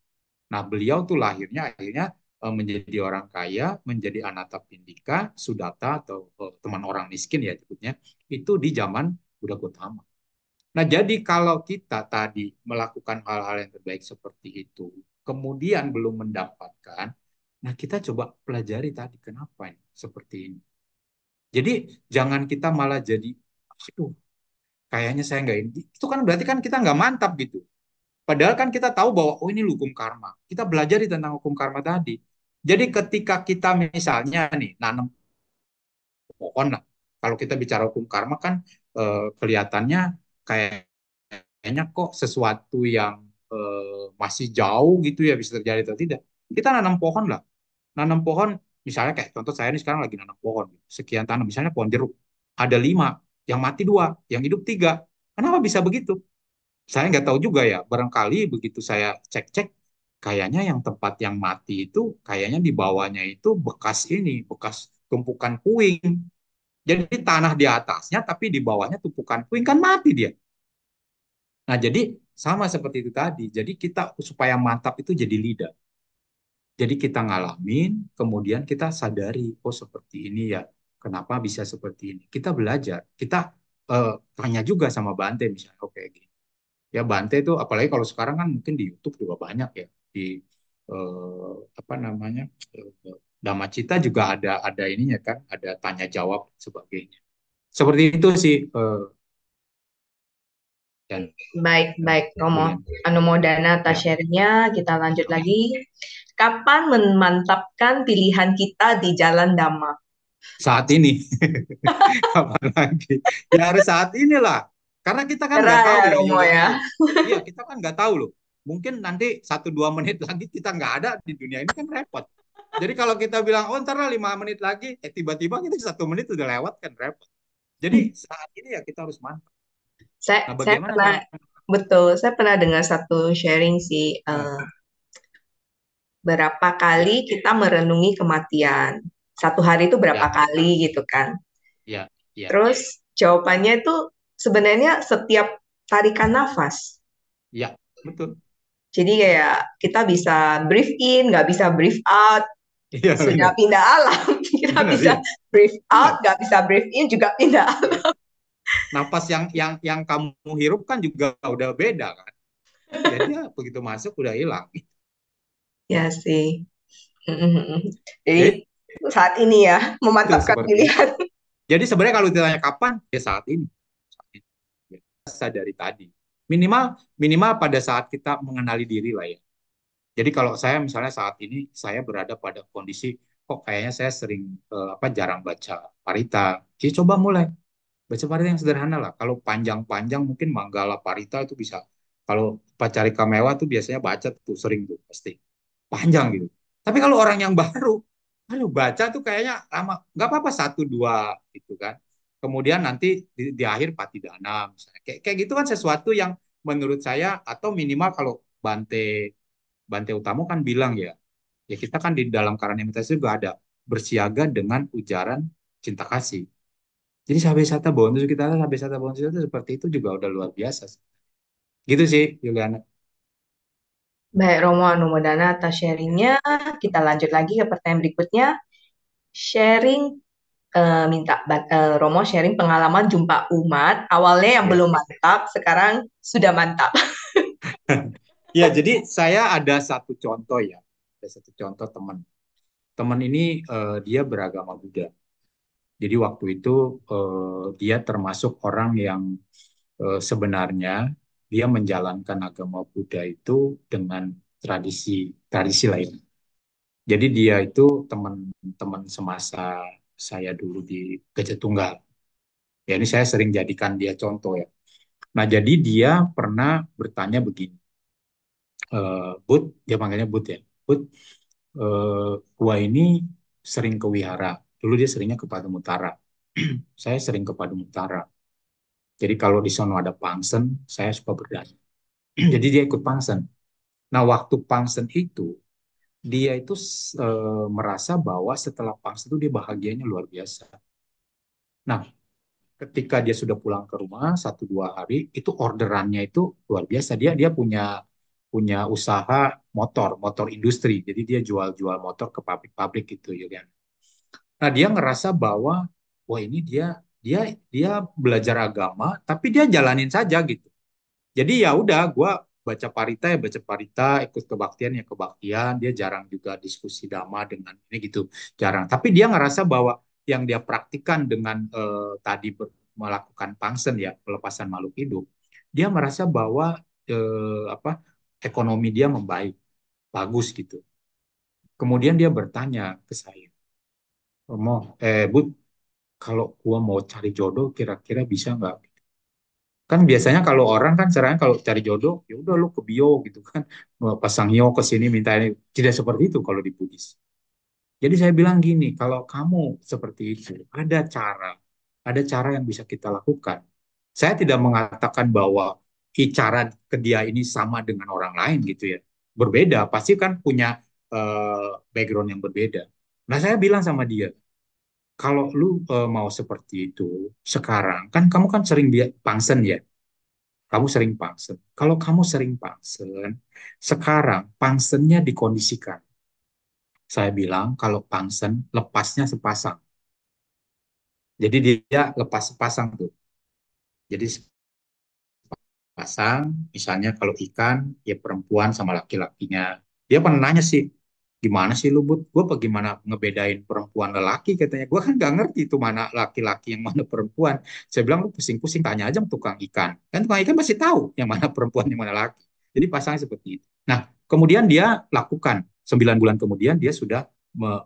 Nah beliau tuh lahirnya akhirnya menjadi orang kaya, menjadi Anathapindika, Sudatta atau teman orang miskin ya sebutnya, itu di zaman Buddha Gautama. Nah, jadi kalau kita tadi melakukan hal-hal yang terbaik seperti itu, kemudian belum mendapatkan, nah kita coba pelajari tadi kenapa ini seperti ini. Jadi jangan kita malah jadi, aduh, kayaknya saya nggak ini. Itu kan berarti kan kita nggak mantap gitu. Padahal kan kita tahu bahwa oh ini hukum karma. Kita belajar tentang hukum karma tadi. Jadi ketika kita misalnya nih nanam pohon lah, kalau kita bicara hukum karma kan kelihatannya kayaknya kok sesuatu yang masih jauh gitu ya bisa terjadi atau tidak. Kita nanam pohon lah, nanam pohon misalnya kayak contoh saya ini sekarang lagi nanam pohon, sekian tanam misalnya pohon jeruk, ada 5, yang mati 2, yang hidup 3. Kenapa bisa begitu? Saya nggak tahu juga ya. Barangkali begitu saya cek-cek, kayaknya yang tempat yang mati itu kayaknya di bawahnya itu bekas ini, bekas tumpukan puing. Jadi tanah di atasnya, tapi di bawahnya tumpukan puing kan mati dia. Nah, jadi sama seperti itu tadi. Jadi kita supaya mantap itu jadi lidah. Jadi kita ngalamin, kemudian kita sadari, oh seperti ini ya. Kenapa bisa seperti ini? Kita belajar. Kita tanya juga sama Bante misalnya, oke gini. Ya Bante itu, apalagi kalau sekarang kan mungkin di YouTube juga banyak ya. Di apa namanya, Dhamacita juga ada ininya kan, ada tanya jawab sebagainya. Seperti itu sih dan Baik, baik, Romo. Julian. Anumodana atas Ya, sharingnya. Kita lanjut lagi. Kapan memantapkan pilihan kita di jalan Dhamma? saat ini. Kapan lagi? Ya harus saat inilah. Karena kita kan nggak Cerah tahu ya, ya Romo Yuliana ya. ya. Iya, kita kan nggak tahu loh. Mungkin nanti 1-2 menit lagi kita nggak ada di dunia ini kan repot. Jadi kalau kita bilang, oh ntar lah 5 menit lagi, tiba-tiba kita 1 menit udah lewat kan repot. Jadi saat ini ya kita harus mantap. Nah, Saya bagaimana pernah, cara? betul, saya pernah dengar satu sharing sih, Nah, berapa ya, kali kita merenungi kematian. Satu hari itu berapa ya, kali gitu kan. ya, ya, Terus jawabannya itu sebenarnya setiap tarikan nafas. ya, betul. Jadi kayak kita bisa breathe in, nggak bisa breathe out, Iya sudah benar, pindah alam. Kita benar bisa ya, breathe out, benar. nggak bisa breathe in juga pindah alam. Iya. Napas yang kamu hirup kan juga udah beda kan. Jadi ya begitu masuk udah hilang. Ya sih. Jadi Jadi saat ini ya itu memantapkan seperti itu. pilihan. Jadi sebenarnya kalau ditanya kapan, ya saat ini. Saat ini. Ya, sadari tadi. Minimal minimal pada saat kita mengenali diri lah ya. Jadi kalau saya misalnya saat ini saya berada pada kondisi kok kayaknya saya sering jarang baca parita. Ya coba mulai baca parita yang sederhana lah. Kalau panjang-panjang mungkin Manggala Parita itu bisa. Kalau Pacarika Mewah tuh biasanya baca tuh sering tuh pasti panjang gitu. Tapi kalau orang yang baru, aduh baca tuh kayaknya lama. Nggak apa-apa 1-2 gitu kan. Kemudian nanti di akhir Patidana misalnya. Kayak gitu kan sesuatu yang menurut saya atau minimal kalau Bante Bante Utamo kan bilang ya, ya kita kan di dalam karena meditasi juga ada bersiaga dengan ujaran cinta kasih. Jadi Sabesata bonus kita, Sabesata bonus itu seperti itu juga udah luar biasa. Gitu sih, Juliana. Baik, Romo Anumodana atas sharingnya. Kita lanjut lagi ke pertanyaan berikutnya. Sharing, minta Romo sharing pengalaman jumpa umat. Awalnya yang Ya. belum mantap, sekarang sudah mantap. Ya, jadi saya ada satu contoh ya. Ada satu contoh teman. Teman ini dia beragama Buddha. Jadi waktu itu dia termasuk orang yang sebenarnya dia menjalankan agama Buddha itu dengan tradisi tradisi lain. Jadi dia itu teman-teman semasa saya dulu di Gajah Tunggal. Ya ini saya sering jadikan dia contoh ya. Nah jadi dia pernah bertanya begini, Bud, dia panggilnya Bud ya, Bud, gua ini sering ke wihara. Dulu dia seringnya ke Padang Utara. Saya sering ke Padang Utara. Jadi kalau di sana ada pangsen, saya suka berdana. Jadi dia ikut pangsen. Nah, waktu pangsen itu, dia itu merasa bahwa setelah pangsen itu dia bahagianya luar biasa. Nah, ketika dia sudah pulang ke rumah 1 2 hari, itu orderannya itu luar biasa. Dia punya punya usaha motor, motor industri. Jadi dia jual-jual motor ke pabrik-pabrik gitu, Yulian. Nah, dia ngerasa bahwa wah ini dia dia belajar agama, tapi dia jalanin saja gitu. Jadi ya udah, gue baca parita ya baca parita, ikut kebaktian ya kebaktian. Dia jarang juga diskusi dhamma dengan ini gitu, jarang. Tapi dia ngerasa bahwa yang dia praktikkan dengan tadi melakukan pangsen ya, pelepasan makhluk hidup, dia merasa bahwa apa ekonomi dia membaik, bagus gitu. Kemudian dia bertanya ke saya, Bud, kalau gua mau cari jodoh kira-kira bisa nggak? Kan biasanya kalau orang kan caranya kalau cari jodoh ya udah lu ke bio gitu kan, pasang hio ke sini minta ini. Tidak seperti itu kalau di Buddhis. Jadi saya bilang gini, kalau kamu seperti itu ada cara yang bisa kita lakukan. Saya tidak mengatakan bahwa cara ke dia ini sama dengan orang lain gitu ya, berbeda, pasti kan punya background yang berbeda. Nah saya bilang sama dia, kalau lu mau seperti itu sekarang kan kamu kan sering pangsen ya, kamu sering pangsen. Kalau kamu sering pangsen, sekarang pangsennya dikondisikan. Saya bilang kalau pangsen lepasnya sepasang. Jadi dia lepas sepasang tuh. Jadi sepasang, misalnya kalau ikan, ya perempuan sama laki-lakinya. Dia pernah nanya sih, gimana sih lu, Bud? Gue bagaimana ngebedain perempuan lelaki, katanya. Gue kan gak ngerti itu mana laki-laki yang mana perempuan. Saya bilang, lu pusing-pusing tanya aja sama tukang ikan. Kan tukang ikan pasti tahu yang mana perempuan, yang mana laki. Jadi pasangnya seperti itu. Nah, kemudian dia lakukan. 9 bulan kemudian dia sudah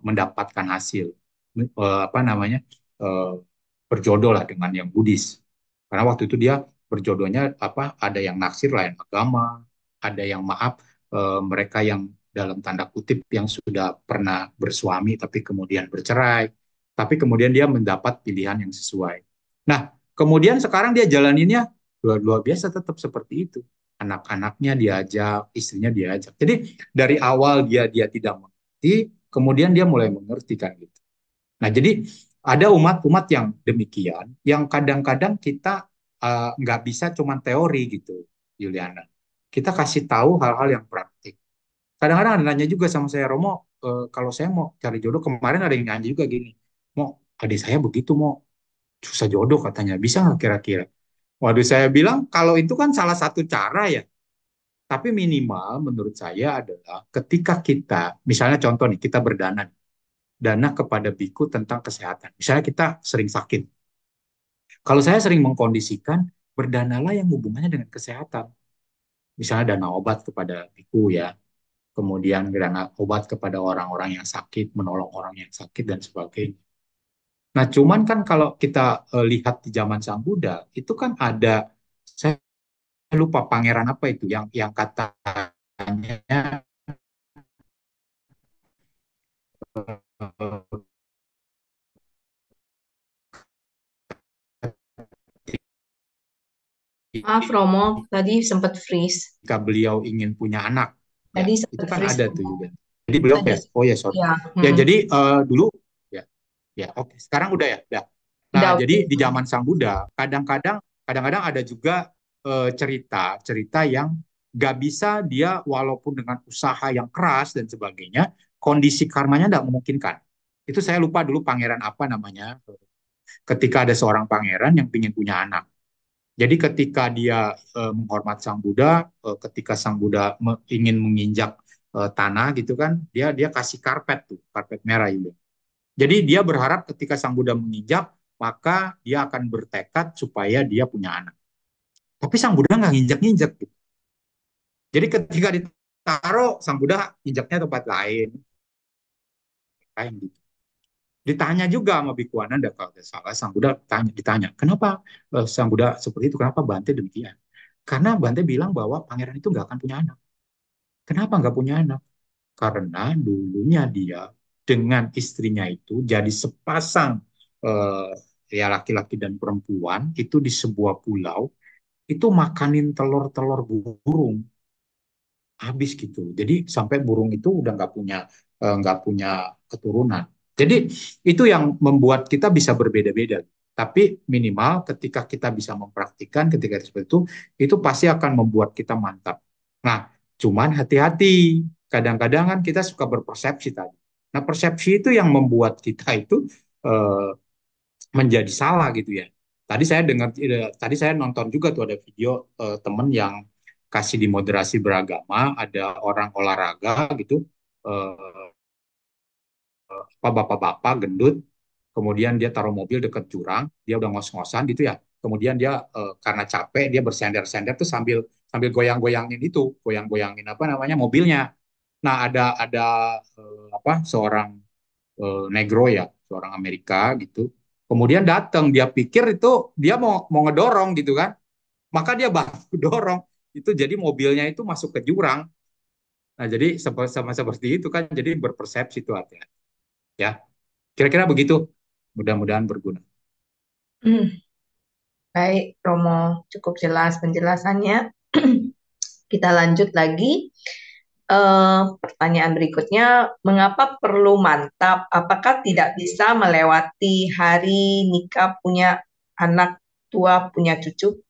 mendapatkan hasil. Apa namanya? eh, Berjodoh lah dengan yang Buddhis. Karena waktu itu dia berjodohnya apa? Ada yang naksir lain agama, ada yang maaf mereka yang dalam tanda kutip yang sudah pernah bersuami tapi kemudian bercerai, tapi kemudian dia mendapat pilihan yang sesuai. Nah, kemudian sekarang dia jalaninnya luar biasa tetap seperti itu. Anak-anaknya diajak, istrinya diajak. Jadi dari awal dia tidak mengerti, kemudian dia mulai mengerti kan gitu. Nah, jadi ada umat-umat yang demikian, yang kadang-kadang kita nggak bisa cuma teori gitu, Juliana. Kita kasih tahu hal-hal yang praktik. Kadang-kadang ada nanya juga sama saya, Romo, kalau saya mau cari jodoh, kemarin ada yang nanya juga gini, mau adik saya begitu, mau susah jodoh katanya, bisa nggak kira-kira? Waduh, saya bilang kalau itu kan salah satu cara ya, tapi minimal menurut saya adalah ketika kita, misalnya contoh nih, kita berdana dana kepada biku tentang kesehatan. Misalnya kita sering sakit. Kalau saya sering mengkondisikan, berdanalah yang hubungannya dengan kesehatan. Misalnya dana obat kepada biku ya, kemudian dana obat kepada orang-orang yang sakit, menolong orang yang sakit, dan sebagainya. Nah, cuman kan kalau kita lihat di zaman Sang Buddha, itu kan ada, saya lupa pangeran apa itu, yang katanya eh, Maaf Romo, tadi sempat freeze. ketika beliau ingin punya anak, ya Tadi itu sempat kan freeze ada tuh Romo. juga. Jadi beliau Tadi, ya, oh ya sorry, ya, ya jadi dulu ya, ya oke, sekarang udah ya, udah. Nah udah jadi oke. di zaman Sang Buddha kadang-kadang ada juga cerita-cerita yang gak bisa dia walaupun dengan usaha yang keras dan sebagainya, kondisi karmanya tidak memungkinkan. Itu saya lupa dulu pangeran apa namanya. Ketika ada seorang pangeran yang ingin punya anak. Jadi ketika dia menghormat Sang Buddha, ketika Sang Buddha ingin menginjak tanah gitu kan, dia kasih karpet tuh, karpet merah itu. Jadi dia berharap ketika sang Buddha menginjak, maka dia akan bertekad supaya dia punya anak. Tapi sang Buddha nggak nginjak-nginjak gitu. Jadi ketika ditaruh, sang Buddha injaknya tempat lain, kayak gitu. Ditanya juga sama Biku Ananda kalau tidak salah, sang Buddha ditanya, kenapa sang Buddha seperti itu, kenapa Bante demikian? Karena Bante bilang bahwa pangeran itu nggak akan punya anak. Kenapa nggak punya anak? Karena dulunya dia dengan istrinya itu jadi sepasang eh, ya laki-laki dan perempuan itu di sebuah pulau itu makanin telur-telur burung habis gitu. Jadi sampai burung itu udah nggak punya keturunan. Jadi itu yang membuat kita bisa berbeda-beda. Tapi minimal ketika kita bisa mempraktikkan ketika seperti itu pasti akan membuat kita mantap. Nah, cuman hati-hati. Kadang-kadang kan kita suka berpersepsi tadi. Nah, persepsi itu yang membuat kita itu eh, menjadi salah gitu ya. Tadi saya nonton juga tuh ada video temen yang kasih di moderasi beragama, ada orang olahraga gitu, eh, apa bapak-bapak gendut, kemudian dia taruh mobil dekat jurang, dia udah ngos-ngosan gitu ya. Kemudian dia karena capek dia bersender-sender tuh sambil sambil goyang-goyangin itu, goyang-goyangin apa namanya mobilnya. Nah, ada apa seorang negro ya, seorang Amerika gitu. Kemudian datang, dia pikir itu dia mau mau ngedorong gitu kan, maka dia bantu dorong itu jadi mobilnya itu masuk ke jurang. Nah, jadi sama seperti itu kan, jadi berpersepsi itu hati-hati ya. Kira-kira begitu. Mudah-mudahan berguna. Hmm, baik, Romo, cukup jelas penjelasannya. Kita lanjut lagi. Pertanyaan berikutnya, mengapa perlu mantap? Apakah tidak bisa melewati hari nikah punya anak tua, punya cucu?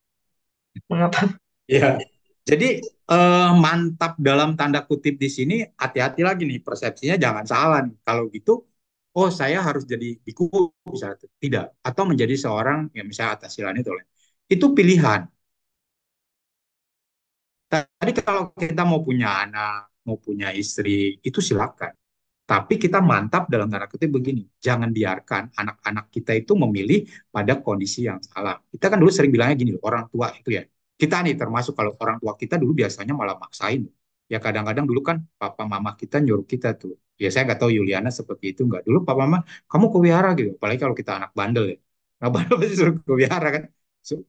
Mengapa? Ya, jadi mantap dalam tanda kutip di sini hati-hati lagi nih persepsinya jangan salah nih. Kalau gitu, oh saya harus jadi biku misalnya tidak atau menjadi seorang yang misalnya atas itu itu pilihan. Tadi kalau kita mau punya anak, mau punya istri, itu silakan. Tapi kita mantap dalam tanda kutip begini, jangan biarkan anak-anak kita itu memilih pada kondisi yang salah. Kita kan dulu sering bilangnya gini, orang tua itu ya. Kita nih termasuk kalau orang tua kita dulu biasanya malah maksain. Ya kadang-kadang dulu kan papa mama kita nyuruh kita tuh. Ya saya nggak tahu Yuliana seperti itu nggak. Dulu papa mama, kamu ke wihara gitu. Apalagi kalau kita anak bandel ya. Nah bandel pasti suruh ke wihara kan.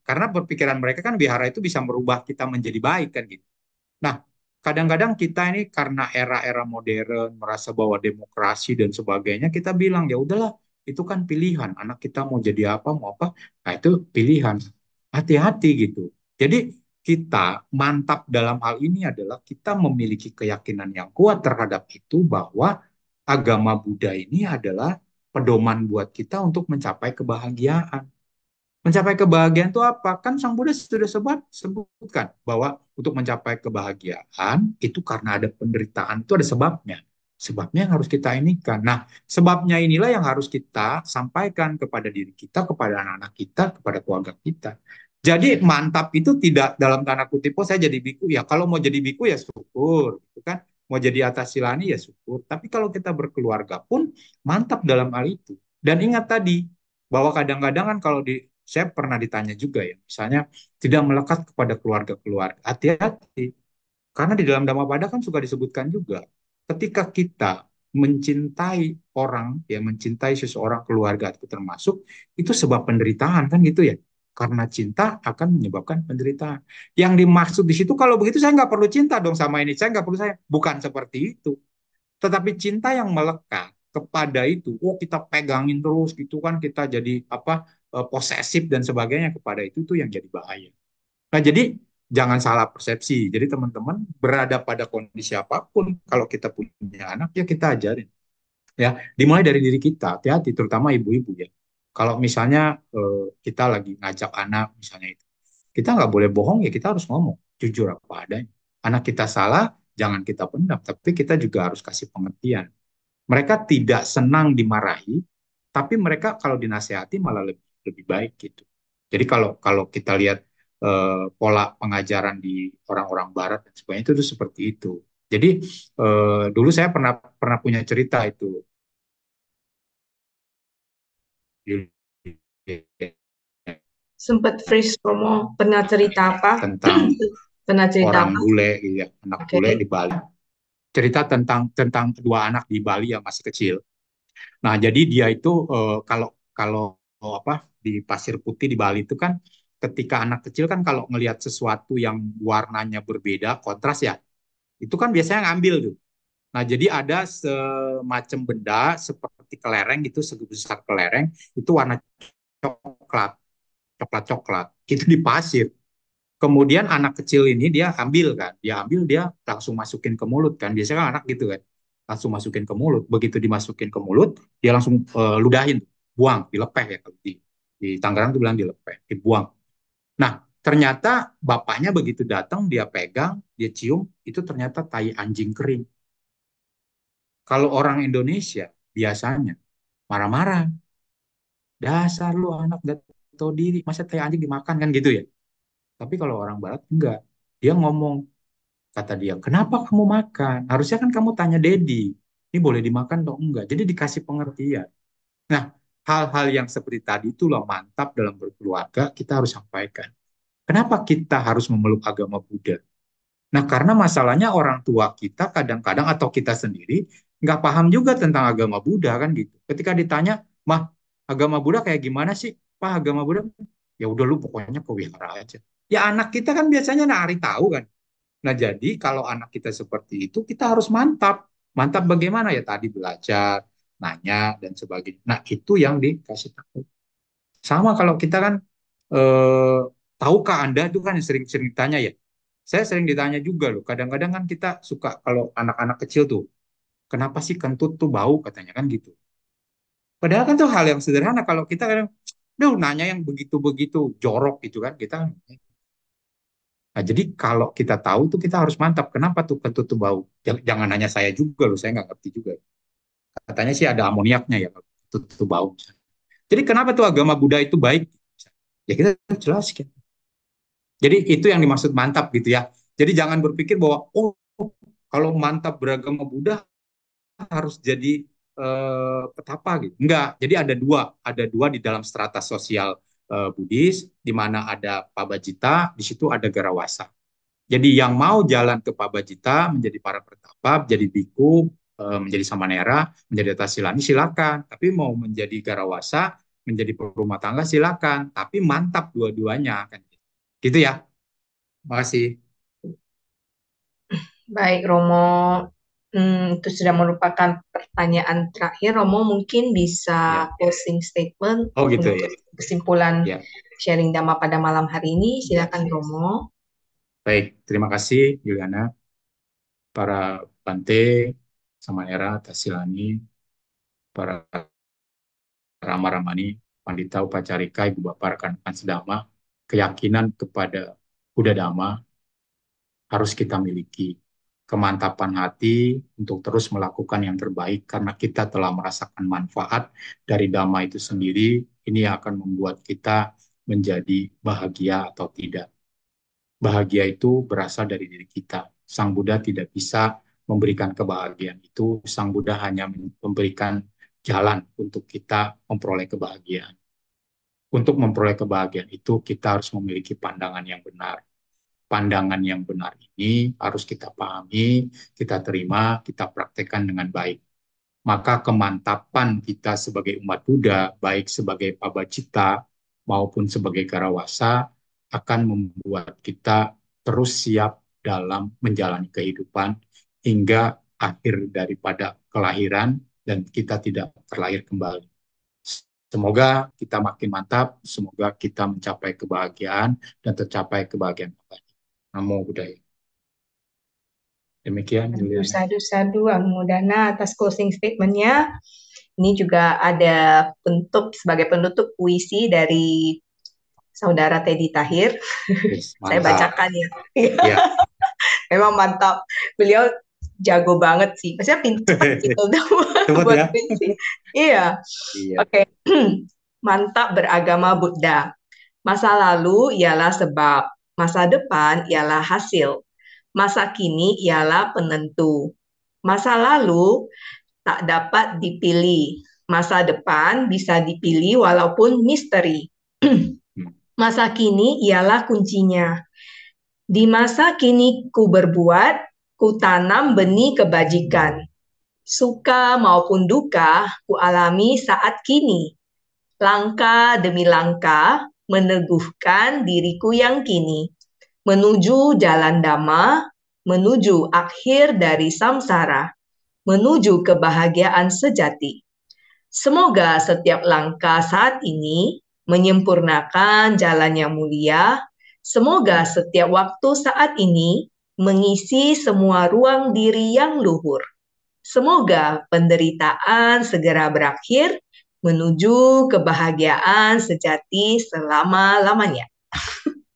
Karena berpikiran mereka kan wihara itu bisa merubah kita menjadi baik kan gitu. Nah, kadang-kadang kita ini karena era-era modern, merasa bahwa demokrasi dan sebagainya, kita bilang ya udahlah, itu kan pilihan. Anak kita mau jadi apa, mau apa, nah itu pilihan. Hati-hati gitu. Jadi kita mantap dalam hal ini adalah kita memiliki keyakinan yang kuat terhadap itu bahwa agama Buddha ini adalah pedoman buat kita untuk mencapai kebahagiaan. Mencapai kebahagiaan itu apa? Kan Sang Buddha sudah sebutkan bahwa untuk mencapai kebahagiaan itu karena ada penderitaan, itu ada sebabnya. Sebabnya yang harus kita inikan. Nah, sebabnya inilah yang harus kita sampaikan kepada diri kita, kepada anak-anak kita, kepada keluarga kita. Jadi mantap itu tidak dalam tanda kutip, oh saya jadi biku, ya kalau mau jadi biku ya syukur, gitu kan. Mau jadi atas silani ya syukur. Tapi kalau kita berkeluarga pun mantap dalam hal itu. Dan ingat tadi, bahwa kadang-kadang kan kalau saya pernah ditanya juga ya, misalnya tidak melekat kepada keluarga-keluarga. Hati-hati, karena di dalam Dhammapada kan suka disebutkan juga, ketika kita mencintai orang, ya mencintai seseorang keluarga itu termasuk, itu sebab penderitaan kan gitu ya. Karena cinta akan menyebabkan penderitaan. Yang dimaksud di situ kalau begitu saya nggak perlu cinta dong sama ini, saya nggak perlu saya. Bukan seperti itu. Tetapi cinta yang melekat kepada itu, oh kita pegangin terus gitu kan, kita jadi apa posesif dan sebagainya kepada itu yang jadi bahaya. Nah, jadi jangan salah persepsi. Jadi teman-teman berada pada kondisi apapun, kalau kita punya anak ya kita ajarin. Ya, dimulai dari diri kita. Hati-hati, terutama ibu-ibu ya. Kalau misalnya kita lagi ngajak anak misalnya itu, kita nggak boleh bohong ya kita harus ngomong jujur apa adanya. Anak kita salah, jangan kita pendam, tapi kita juga harus kasih pengertian. Mereka tidak senang dimarahi, tapi mereka kalau dinasehati malah lebih lebih baik gitu. Jadi kalau kalau kita lihat pola pengajaran di orang-orang Barat dan sebagainya itu seperti itu. Jadi dulu saya pernah pernah punya cerita itu Sempat freeze Romo, pernah cerita apa? Tentang Pernah cerita orang apa? bule gitu ya, anak Oke. bule di Bali. Cerita tentang dua anak di Bali yang masih kecil. Nah, jadi dia itu kalau kalau apa di Pasir Putih di Bali itu kan ketika anak kecil kan kalau ngelihat sesuatu yang warnanya berbeda, kontras ya, itu kan biasanya ngambil tuh. Nah, jadi ada semacam benda seperti kelereng gitu, sebesar kelereng, itu warna coklat, coklat-coklat. Itu di pasir. Kemudian anak kecil ini dia ambil kan, dia langsung masukin ke mulut kan. Biasanya kan anak gitu kan, langsung masukin ke mulut. Begitu dimasukin ke mulut, dia langsung ludahin, buang, dilepeh ya kalau di Tangerang tuh bilang dilepeh, dibuang. Nah, ternyata bapaknya begitu datang, dia pegang, dia cium, itu ternyata tai anjing kering. Kalau orang Indonesia biasanya marah-marah, dasar lu anak gak tahu diri, masa tai anjing dimakan kan gitu ya. Tapi kalau orang Barat enggak, dia ngomong, kata dia, kenapa kamu makan? Harusnya kan kamu tanya Dedi, ini boleh dimakan atau enggak? Jadi dikasih pengertian. Nah, hal-hal yang seperti tadi itulah mantap dalam berkeluarga kita harus sampaikan. Kenapa kita harus memeluk agama Buddha? Nah, karena masalahnya orang tua kita kadang-kadang atau kita sendiri nggak paham juga tentang agama Buddha kan gitu. Ketika ditanya, mah agama Buddha kayak gimana sih? Pak, agama Buddha, ya udah lu pokoknya ke wihara aja. Ya anak kita kan biasanya nari tahu kan. Nah, jadi kalau anak kita seperti itu, kita harus mantap. Mantap bagaimana ya? Tadi belajar, nanya, dan sebagainya. Nah, itu yang dikasih tahu. Sama kalau kita kan, eh, tahukah Anda itu kan sering-sering ditanya ya. Saya sering ditanya juga loh. Kadang-kadang kan kita suka kalau anak-anak kecil tuh, kenapa sih kentut tuh bau katanya kan gitu. Padahal kan tuh hal yang sederhana kalau kita kadang, duh nanya yang begitu-begitu jorok gitu kan kita. Nah, jadi kalau kita tahu tuh kita harus mantap. Kenapa tuh kentut tuh bau? Jangan nanya saya juga loh, saya nggak ngerti juga. Katanya sih ada amoniaknya ya kalau kentut tuh bau. Jadi kenapa tuh agama Buddha itu baik? Ya kita jelaskan. Jadi itu yang dimaksud mantap gitu ya. Jadi jangan berpikir bahwa oh kalau mantap beragama Buddha harus jadi petapa gitu. Enggak. Jadi ada dua di dalam strata sosial Buddhis, di mana ada Pabajita, di situ ada Garawasa. Jadi yang mau jalan ke Pabajita menjadi para pertapa, jadi biku, menjadi samanera, menjadi tasilani silakan. Tapi mau menjadi Garawasa, menjadi perumah tangga silakan. Tapi mantap dua-duanya kan. Gitu ya. Makasih. Baik, Romo. Itu sudah merupakan pertanyaan terakhir. Romo mungkin bisa Ya. closing statement Oh gitu untuk ya. kesimpulan Ya. sharing Dhamma pada malam hari ini. Ya. Silakan, Romo. Baik, terima kasih Juliana, para Bante, Samanera, Tasilani, para Rama Ramani, Pandita Upacarika, Ibu Bapak rekan-rekan sedama, keyakinan kepada Buddha Dhamma harus kita miliki. Kemantapan hati untuk terus melakukan yang terbaik karena kita telah merasakan manfaat dari Dhamma itu sendiri, ini akan membuat kita menjadi bahagia atau tidak. Bahagia itu berasal dari diri kita. Sang Buddha tidak bisa memberikan kebahagiaan itu. Sang Buddha hanya memberikan jalan untuk kita memperoleh kebahagiaan. Untuk memperoleh kebahagiaan itu, kita harus memiliki pandangan yang benar. Pandangan yang benar ini harus kita pahami, kita terima, kita praktekkan dengan baik. Maka kemantapan kita sebagai umat Buddha, baik sebagai pabacita maupun sebagai garawasa, akan membuat kita terus siap dalam menjalani kehidupan hingga akhir daripada kelahiran dan kita tidak terlahir kembali. Semoga kita makin mantap, semoga kita mencapai kebahagiaan dan tercapai kebahagiaan abadi. Namo Buddhaya. Demikian, Sadu, Juliana. sadu, sadu, Anumodana atas closing statement-nya. Ini juga ada sebagai penutup puisi dari Saudara Teddy Tahir. Yes, Saya mantap. bacakan ya. Ya. Memang mantap. Beliau jago banget sih. Maksudnya cepet gitu Cepet buat ya? puisi. Iya. Iya. Oke. Mantap beragama Buddha. Masa lalu ialah sebab, masa depan ialah hasil, masa kini ialah penentu. Masa lalu tak dapat dipilih, Masa depan bisa dipilih walaupun misteri. Masa kini ialah kuncinya. Di masa kini ku berbuat, ku tanam benih kebajikan. Suka maupun duka ku alami saat kini. Langkah demi langkah meneguhkan diriku yang kini. Menuju jalan dhamma, menuju akhir dari samsara, menuju kebahagiaan sejati. Semoga setiap langkah saat ini menyempurnakan jalan yang mulia. Semoga setiap waktu saat ini mengisi semua ruang diri yang luhur. Semoga penderitaan segera berakhir menuju kebahagiaan sejati selama-lamanya.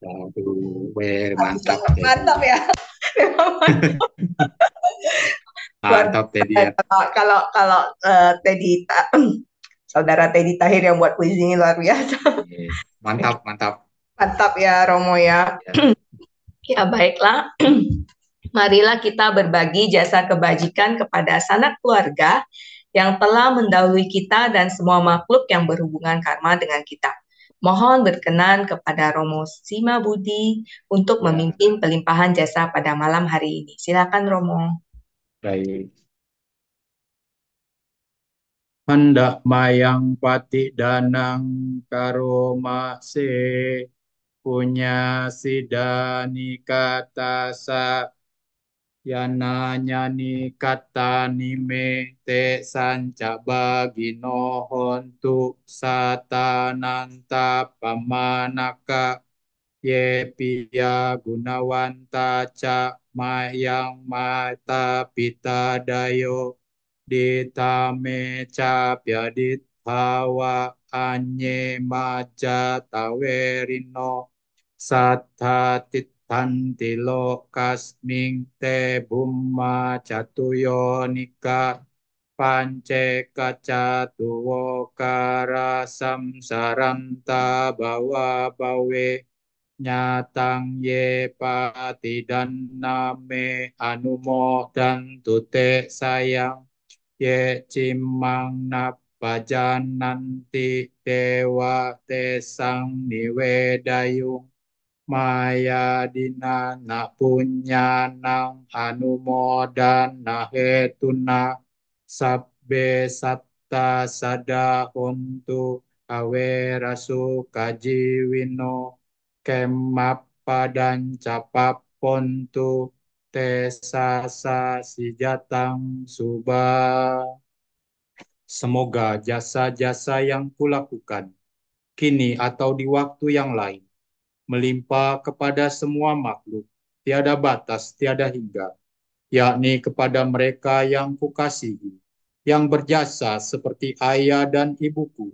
Aduh, mantap. Mantap ya. Mantap, Teddy ya. Kalau Teddy saudara Teddy Tahir yang buat puisi ini luar biasa. Mantap, mantap. Mantap ya Romo ya. Ya baiklah. Marilah kita berbagi jasa kebajikan kepada sanak keluarga yang telah mendahului kita dan semua makhluk yang berhubungan karma dengan kita. Mohon berkenan kepada Romo Sima Budi untuk memimpin pelimpahan jasa pada malam hari ini. Silakan Romo. Baik. Hendak mayang pati danang karoma se punya sidani kata sa yana nyani kata nime te sanca bagino hontu satananta pamanaka ye piya gunawanta ca mayang mata pita dayo ditame capya dithawa anye maja tawerino sattha tittanti lokasming te bumma catuyonika pance kacatuwo kara samsaranta bawa bawe nyatang ye pati dan name anumo dan tute sayang ye cimang napajan nanti dewa tesang niwedayung maya dina na punya nang anumo dan nahetuna sabbe satta sada hontu awerasu kajiwino kemappa dan capapontu tesasa sijatang subah. Semoga jasa-jasa yang kulakukan kini atau di waktu yang lain melimpah kepada semua makhluk, tiada batas, tiada hingga, yakni kepada mereka yang kukasihi, yang berjasa seperti ayah dan ibuku,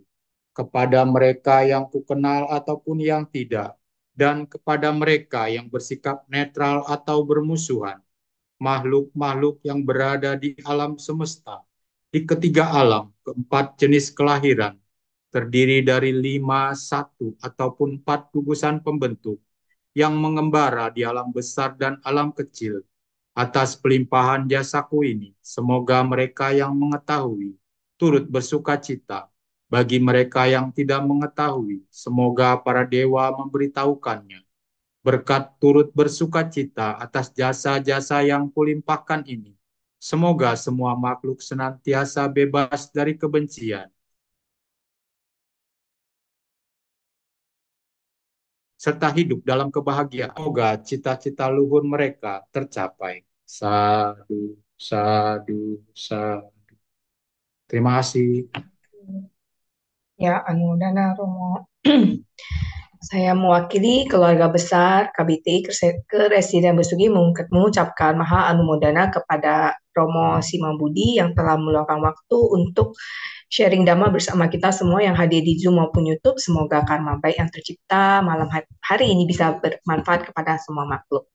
kepada mereka yang kukenal ataupun yang tidak, dan kepada mereka yang bersikap netral atau bermusuhan, makhluk-makhluk yang berada di alam semesta, di ketiga alam, keempat jenis kelahiran, terdiri dari 5, 1, ataupun 4 gugusan pembentuk, yang mengembara di alam besar dan alam kecil. Atas pelimpahan jasaku ini, semoga mereka yang mengetahui turut bersuka cita. Bagi mereka yang tidak mengetahui, semoga para dewa memberitahukannya. Berkat turut bersuka cita atas jasa-jasa yang kulimpahkan ini. Semoga semua makhluk senantiasa bebas dari kebencian, serta hidup dalam kebahagiaan. Semoga cita-cita luhur mereka tercapai. Sadu, sadu, sadu. Terima kasih. Ya, Anumodana Romo. Saya mewakili keluarga besar KBTI Keresiden Besugi mengucapkan Maha Anumodana kepada Romo Simambudi yang telah meluangkan waktu untuk sharing dhamma bersama kita semua yang hadir di Zoom maupun YouTube. Semoga karma baik yang tercipta malam hari ini bisa bermanfaat kepada semua makhluk.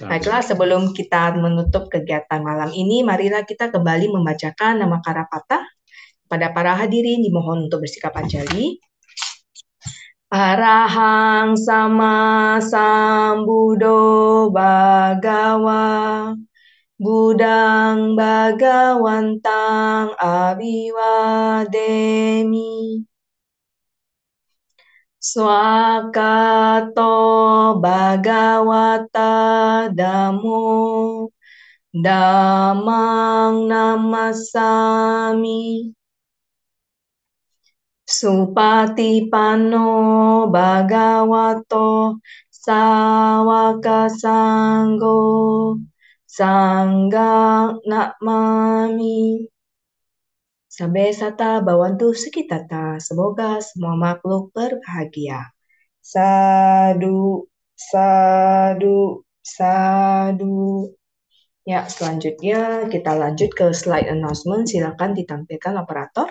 Baiklah, sebelum kita menutup kegiatan malam ini, marilah kita kembali membacakan nama Karapata. Pada para hadirin dimohon untuk bersikap anjali. Arahang sama sambudo bhagawa Budang Bagawantang Abiwademi. Swakato Bhagawata Dhammo Dhammang Namasami. Supatipanno Bhagavato Sawaka Sanggo Sanggang Namami. Sampai sata bawantu sekitata. Semoga semua makhluk berbahagia. Sadu, sadu, sadu. Ya, selanjutnya kita lanjut ke slide announcement. Silakan ditampilkan operator.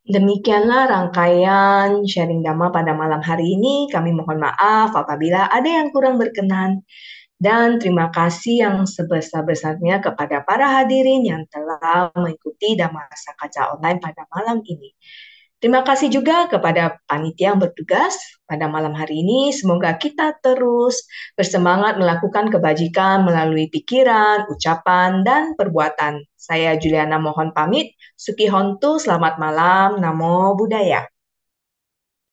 Demikianlah rangkaian sharing Dhamma pada malam hari ini. Kami mohon maaf apabila ada yang kurang berkenan. Dan terima kasih yang sebesar-besarnya kepada para hadirin yang telah mengikuti Dhamma Kaca Online pada malam ini. Terima kasih juga kepada panitia yang bertugas pada malam hari ini. Semoga kita terus bersemangat melakukan kebajikan melalui pikiran, ucapan, dan perbuatan. Saya Juliana mohon pamit. Suki Hontu, selamat malam. Namo Buddhaya.